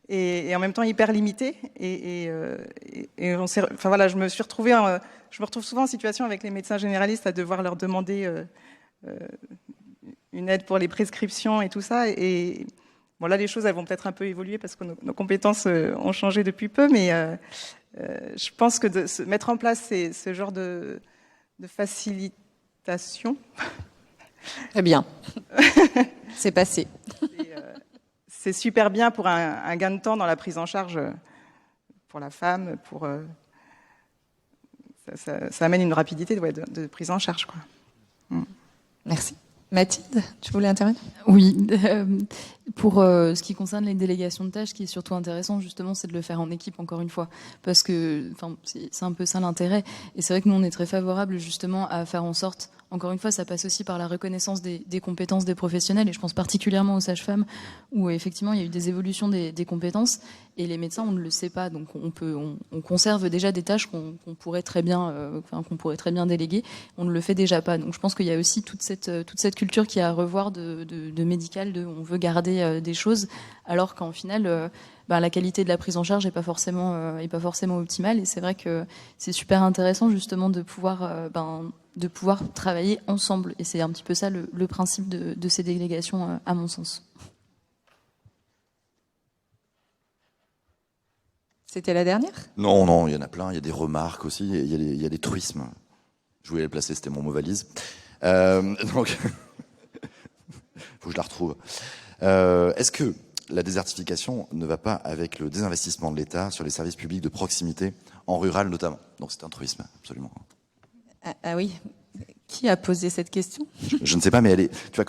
Speaker 6: et en même temps hyper limitées. Et enfin voilà, je me retrouve souvent en situation avec les médecins généralistes à devoir leur demander une aide pour les prescriptions et tout ça. Et bon, là, les choses, elles vont peut-être un peu évoluer parce que nos compétences ont changé depuis peu, mais je pense que de mettre en place ce genre de facilitation.
Speaker 1: Très bien. C'est passé.
Speaker 6: C'est super bien pour un gain de temps dans la prise en charge pour la femme. Ça amène une rapidité de prise en charge, quoi.
Speaker 1: Merci. Mathilde, tu voulais intervenir ?
Speaker 7: Oui, pour ce qui concerne les délégations de tâches, ce qui est surtout intéressant justement, c'est de le faire en équipe, encore une fois, parce que c'est un peu ça l'intérêt. Et c'est vrai que nous, on est très favorable justement à faire en sorte, encore une fois, ça passe aussi par la reconnaissance des compétences des professionnels, et je pense particulièrement aux sages-femmes, où effectivement il y a eu des évolutions des compétences, et les médecins, on ne le sait pas, donc on conserve déjà des tâches qu'on pourrait très bien déléguer, on ne le fait déjà pas. Donc je pense qu'il y a aussi toute cette culture qui a à revoir de médical, on veut garder des choses, alors qu'en final, la qualité de la prise en charge est pas forcément optimale. Et c'est vrai que c'est super intéressant justement de pouvoir travailler ensemble. Et c'est un petit peu ça le principe de ces délégations, à mon sens.
Speaker 1: C'était la dernière ?
Speaker 2: Non, il y en a plein. Il y a des remarques aussi. Il y a des truismes. Je voulais les placer, c'était mon mot valise. Donc, faut que je la retrouve. Est-ce que la désertification ne va pas avec le désinvestissement de l'État sur les services publics de proximité, en rural notamment ? Donc c'est un truisme, absolument.
Speaker 1: Ah oui. Qui a posé cette question ?
Speaker 2: Je ne sais pas, mais elle est, tu vois,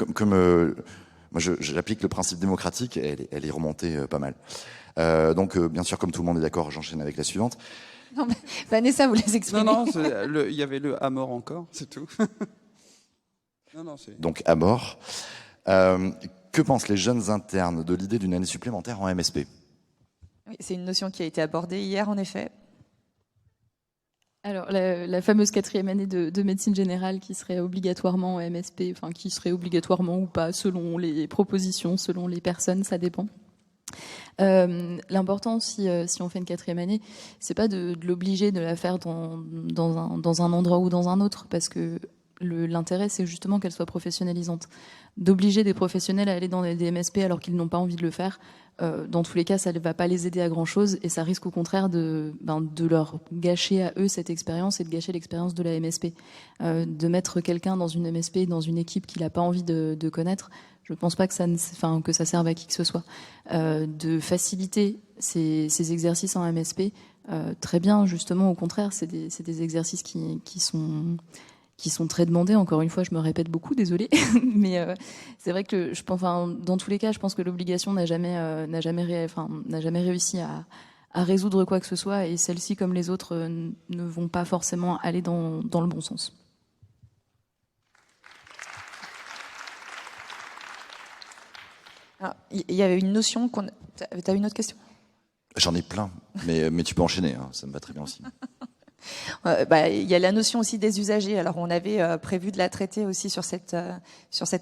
Speaker 2: moi j'applique le principe démocratique, et elle est remontée pas mal. Donc bien sûr, comme tout le monde est d'accord, j'enchaîne avec la suivante.
Speaker 1: Non, mais Vanessa, vous les exprimez.
Speaker 5: Non, il y avait le à mort encore, c'est tout.
Speaker 2: Donc à mort. Que pensent les jeunes internes de l'idée d'une année supplémentaire en MSP ?
Speaker 1: Oui, c'est une notion qui a été abordée hier, en effet.
Speaker 7: Alors, la fameuse 4e année de médecine générale qui serait obligatoirement en MSP, enfin qui serait obligatoirement ou pas, selon les propositions, selon les personnes, ça dépend. L'important, si on fait une 4e année, c'est pas de l'obliger de la faire dans un endroit ou dans un autre, parce que l'intérêt, c'est justement qu'elle soit professionnalisante. D'obliger des professionnels à aller dans des MSP alors qu'ils n'ont pas envie de le faire, dans tous les cas, ça ne va pas les aider à grand-chose, et ça risque au contraire de leur gâcher à eux cette expérience et de gâcher l'expérience de la MSP. De mettre quelqu'un dans une MSP, dans une équipe qu'il n'a pas envie de connaître, je ne pense pas que ça serve à qui que ce soit. De faciliter ces exercices en MSP, très bien, justement, au contraire, c'est des exercices qui sont très demandés. Encore une fois, je me répète beaucoup, désolée, mais c'est vrai que dans tous les cas, je pense que l'obligation n'a jamais réussi à résoudre quoi que ce soit, et celle-ci, comme les autres, ne vont pas forcément aller dans le bon sens.
Speaker 1: Il y avait une notion qu'on... T'as une autre question ?
Speaker 2: J'en ai plein, mais tu peux enchaîner, hein, ça me va très bien aussi.
Speaker 1: Il y a la notion aussi des usagers. Alors on avait prévu de la traiter aussi sur cette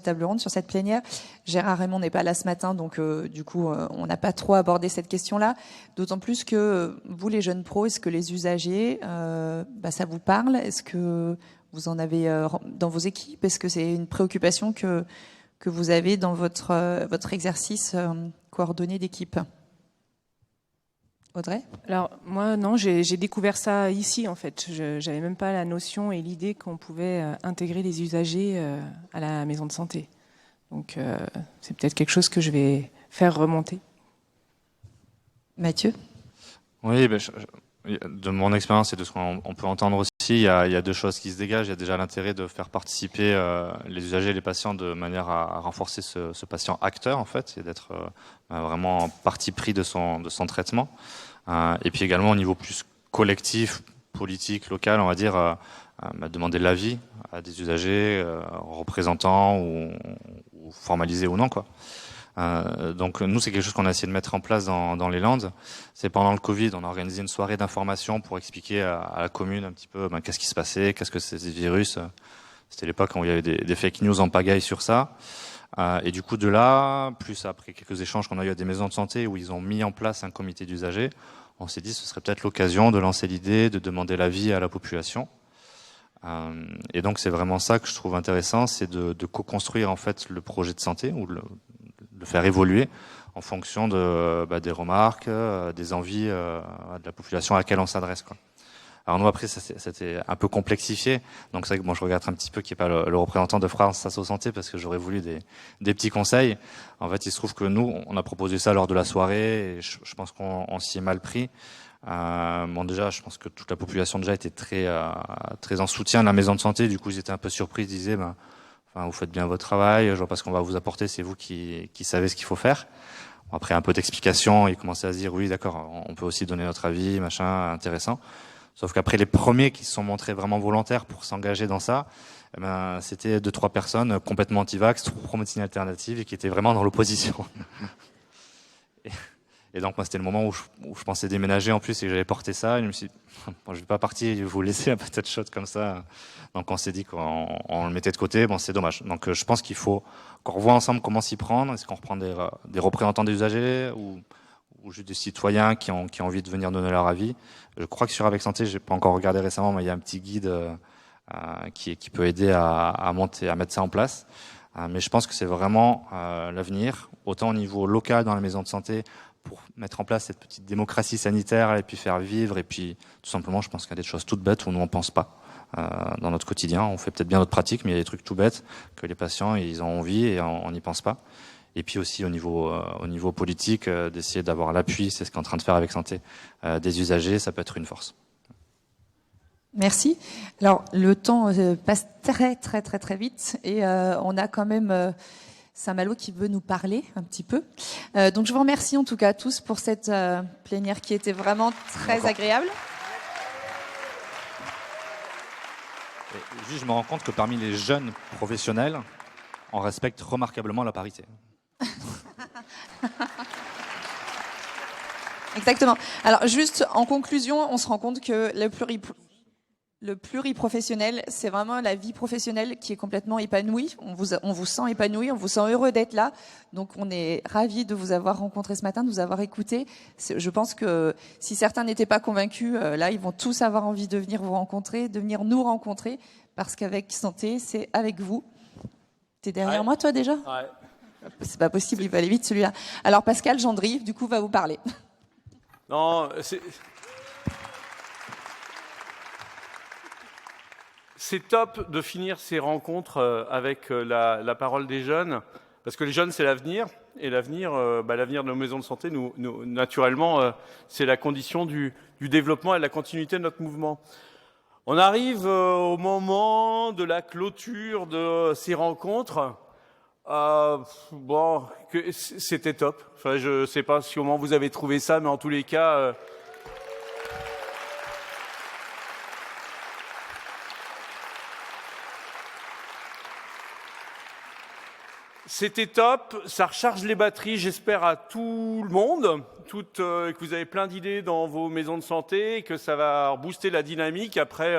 Speaker 1: table ronde, sur cette plénière. Gérard Raymond n'est pas là ce matin, donc du coup on n'a pas trop abordé cette question-là. D'autant plus que vous, les jeunes pros, est-ce que les usagers, ça vous parle ? Est-ce que vous en avez dans vos équipes ? Est-ce que c'est une préoccupation que vous avez dans votre exercice coordonné d'équipe ? Audrey ?
Speaker 8: Alors moi non, j'ai découvert ça ici en fait. J'avais même pas la notion et l'idée qu'on pouvait intégrer les usagers à la maison de santé. Donc c'est peut-être quelque chose que je vais faire remonter.
Speaker 1: Mathieu ?
Speaker 9: Oui, de mon expérience et de ce qu'on peut entendre aussi, il y a deux choses qui se dégagent. Il y a déjà l'intérêt de faire participer les usagers et les patients de manière à renforcer ce patient acteur en fait, et d'être vraiment en partie pris de son traitement. Et puis également au niveau plus collectif, politique, local, on va dire, demander l'avis à des usagers, représentants ou formalisés ou non, quoi. Donc nous, c'est quelque chose qu'on a essayé de mettre en place dans les Landes. C'est pendant le Covid, on a organisé une soirée d'information pour expliquer à la commune un petit peu qu'est-ce qui se passait, qu'est-ce que c'est ce virus, C'était l'époque où il y avait des fake news en pagaille sur ça. Et du coup, de là, plus après quelques échanges qu'on a eu à des maisons de santé où ils ont mis en place un comité d'usagers, on s'est dit que ce serait peut-être l'occasion de lancer l'idée de demander l'avis à la population. Et donc, c'est vraiment ça que je trouve intéressant, c'est de co-construire en fait le projet de santé ou le faire évoluer en fonction des remarques, des envies de la population à laquelle on s'adresse, quoi. Alors nous, après, c'était un peu complexifié. Donc c'est vrai que je regarde un petit peu qu'il n'y ait pas le représentant de France Asso Santé parce que j'aurais voulu des petits conseils. En fait, il se trouve que nous, on a proposé ça lors de la soirée et je pense qu'on s'y est mal pris. Déjà, je pense que toute la population déjà était très en soutien de la maison de santé. Du coup, ils étaient un peu surpris. Ils disaient, vous faites bien votre travail. Je vois pas ce qu'on va vous apporter. C'est vous qui savez ce qu'il faut faire. Après un peu d'explication, ils commençaient à se dire, oui, d'accord, on peut aussi donner notre avis, machin, intéressant. Sauf qu'après, les premiers qui se sont montrés vraiment volontaires pour s'engager dans ça, c'était 2-3 personnes complètement anti-vax, pro-médecine alternative et qui étaient vraiment dans l'opposition. Et donc, moi, c'était le moment où je pensais déménager en plus et que j'avais porté ça. Et je me suis dit, je vais pas partir et vous laisser un paquet de choses comme ça. Donc, on s'est dit qu'on le mettait de côté. Bon, c'est dommage. Donc, je pense qu'il faut qu'on revoie ensemble comment s'y prendre. Est-ce qu'on reprend des représentants des usagers ou juste des citoyens qui ont envie de venir donner leur avis. Je crois que sur Avec Santé, j'ai pas encore regardé récemment, mais il y a un petit guide qui peut aider à mettre ça en place. Mais je pense que c'est vraiment l'avenir, autant au niveau local dans la maison de santé, pour mettre en place cette petite démocratie sanitaire et puis faire vivre. Et puis, tout simplement, je pense qu'il y a des choses toutes bêtes où nous on pense pas dans notre quotidien. On fait peut-être bien notre pratique, mais il y a des trucs tout bêtes que les patients ils ont envie et on n'y pense pas. Et puis aussi au niveau politique, d'essayer d'avoir l'appui, c'est ce qu'on est en train de faire avec Santé, des usagers, ça peut être une force.
Speaker 1: Merci. Alors le temps passe très très très très vite et on a quand même Saint-Malo qui veut nous parler un petit peu. Donc je vous remercie en tout cas tous pour cette plénière qui était vraiment très agréable.
Speaker 9: Et juste, je me rends compte que parmi les jeunes professionnels, on respecte remarquablement la parité.
Speaker 1: Exactement. Alors juste en conclusion, on se rend compte que le pluriprofessionnel, c'est vraiment la vie professionnelle qui est complètement épanouie. On vous sent épanoui, on vous sent heureux d'être là. Donc on est ravis de vous avoir rencontré ce matin, de vous avoir écouté. Je pense que si certains n'étaient pas convaincus, là ils vont tous avoir envie de venir vous rencontrer, de venir nous rencontrer, parce qu'avec Santé, c'est avec vous. T'es derrière moi toi déjà ?
Speaker 10: Ouais.
Speaker 1: C'est pas possible, il va aller vite celui-là. Alors Pascal Gendry, du coup, va vous parler.
Speaker 10: Non, c'est top de finir ces rencontres avec la parole des jeunes, parce que les jeunes, c'est l'avenir, et l'avenir de nos maisons de santé, naturellement, c'est la condition du développement et de la continuité de notre mouvement. On arrive au moment de la clôture de ces rencontres. C'était top. Enfin, je sais pas comment vous avez trouvé ça, mais en tous les cas, c'était top. Ça recharge les batteries, j'espère, à tout le monde. Que vous avez plein d'idées dans vos maisons de santé, que ça va booster la dynamique après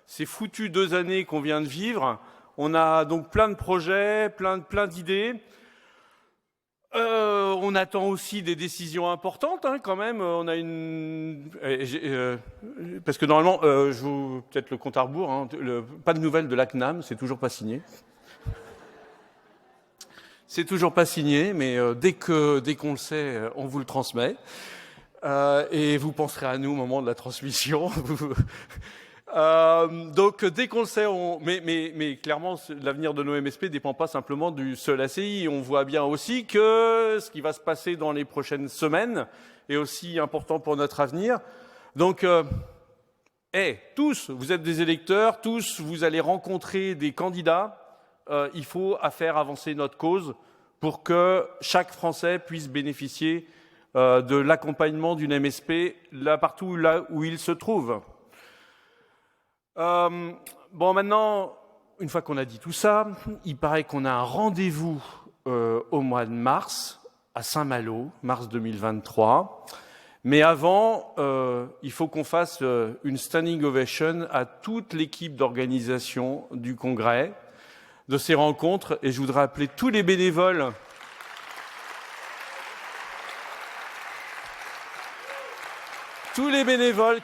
Speaker 10: ces foutues 2 années qu'on vient de vivre. On a donc plein de projets, plein d'idées. On attend aussi des décisions importantes, quand même. On a parce que normalement, peut-être le compte à rebours, pas de nouvelles de la CNAM, c'est toujours pas signé. C'est toujours pas signé, mais dès qu'on le sait, on vous le transmet. Et vous penserez à nous au moment de la transmission. Donc dès qu'on le sait, mais clairement l'avenir de nos MSP ne dépend pas simplement du seul ACI. On voit bien aussi que ce qui va se passer dans les prochaines semaines est aussi important pour notre avenir. Donc tous, vous êtes des électeurs, tous vous allez rencontrer des candidats. Il faut faire avancer notre cause pour que chaque Français puisse bénéficier de l'accompagnement d'une MSP partout là où il se trouve. Maintenant, une fois qu'on a dit tout ça, il paraît qu'on a un rendez-vous au mois de mars, à Saint-Malo, mars 2023. Mais avant, il faut qu'on fasse une standing ovation à toute l'équipe d'organisation du congrès, de ces rencontres, et je voudrais appeler tous les bénévoles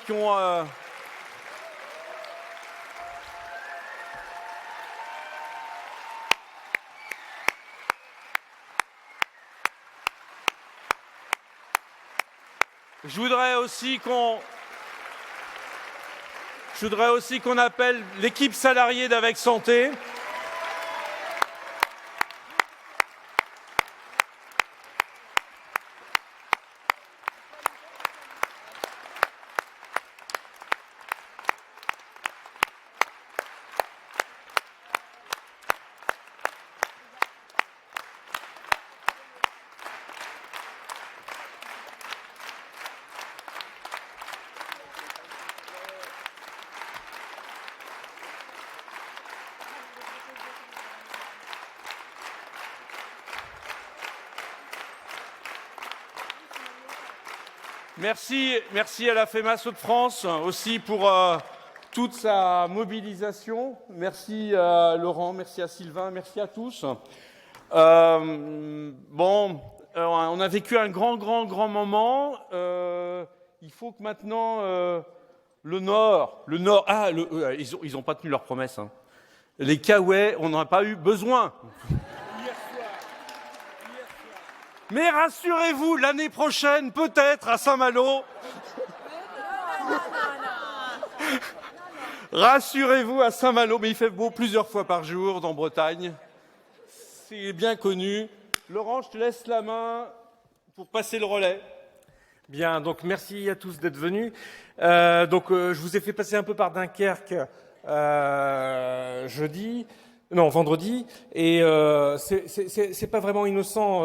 Speaker 10: qui ont Je voudrais aussi qu'on appelle l'équipe salariée d'Avec Santé. Merci à la FEMAS Hauts-de-France aussi pour toute sa mobilisation. Merci à Laurent, merci à Sylvain, merci à tous. On a vécu un grand moment. Il faut que maintenant le Nord. Ils n'ont pas tenu leur promesse. Hein. Les Kaouais, on n'en a pas eu besoin. Mais rassurez-vous, l'année prochaine, peut-être à Saint-Malo. Rassurez-vous, à Saint-Malo, mais il fait beau plusieurs fois par jour dans Bretagne. C'est bien connu. Laurent, je te laisse la main pour passer le relais.
Speaker 11: Bien, donc merci à tous d'être venus. Je vous ai fait passer un peu par Dunkerque vendredi, et c'est pas vraiment innocent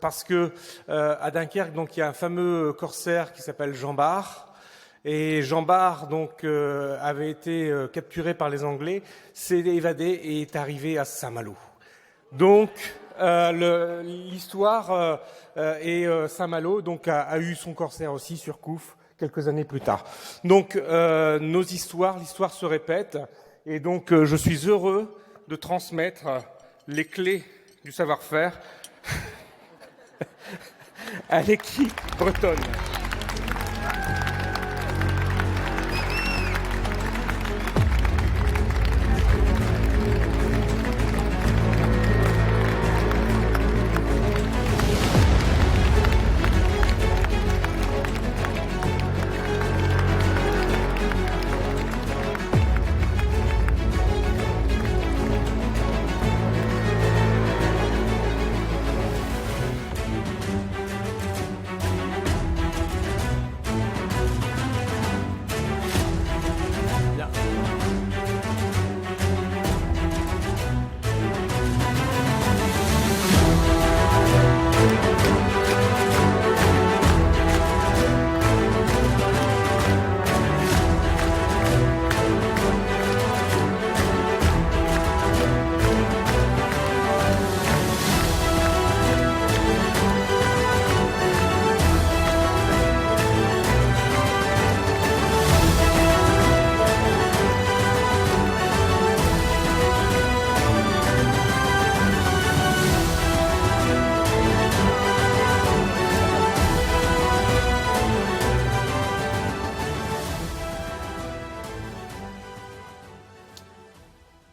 Speaker 11: parce que à Dunkerque, donc il y a un fameux corsaire qui s'appelle Jean Bart, et Jean Bart donc avait été capturé par les Anglais, s'est évadé et est arrivé à Saint-Malo. Donc l'histoire et Saint-Malo donc a eu son corsaire aussi sur Couf quelques années plus tard. Donc l'histoire se répète, et donc je suis heureux de transmettre les clés du savoir-faire à l'équipe bretonne.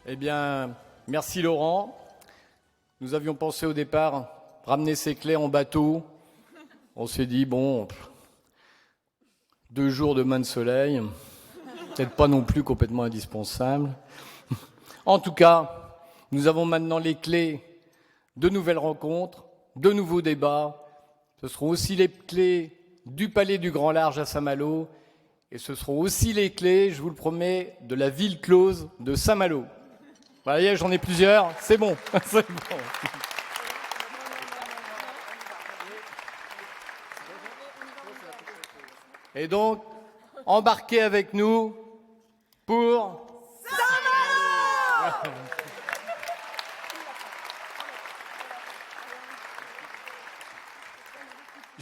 Speaker 12: Eh bien, merci Laurent. Nous avions pensé au départ ramener ces clés en bateau. On s'est dit, 2 jours de main de soleil, peut-être pas non plus complètement indispensable. En tout cas, nous avons maintenant les clés de nouvelles rencontres, de nouveaux débats. Ce seront aussi les clés du Palais du Grand Large à Saint-Malo, et ce seront aussi les clés, je vous le promets, de la ville close de Saint-Malo. Vous voyez, j'en ai plusieurs, c'est bon. C'est bon. Et donc, embarquez avec nous pour Saint-Malo.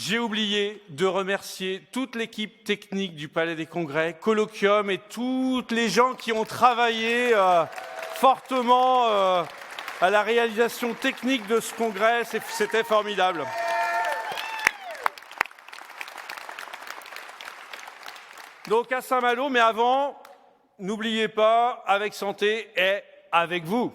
Speaker 10: j'ai oublié de remercier toute l'équipe technique du Palais des Congrès, Colloquium et toutes les gens qui ont travaillé fortement à la réalisation technique de ce congrès. C'était formidable. Donc à Saint-Malo, mais avant, n'oubliez pas, avec santé et avec vous.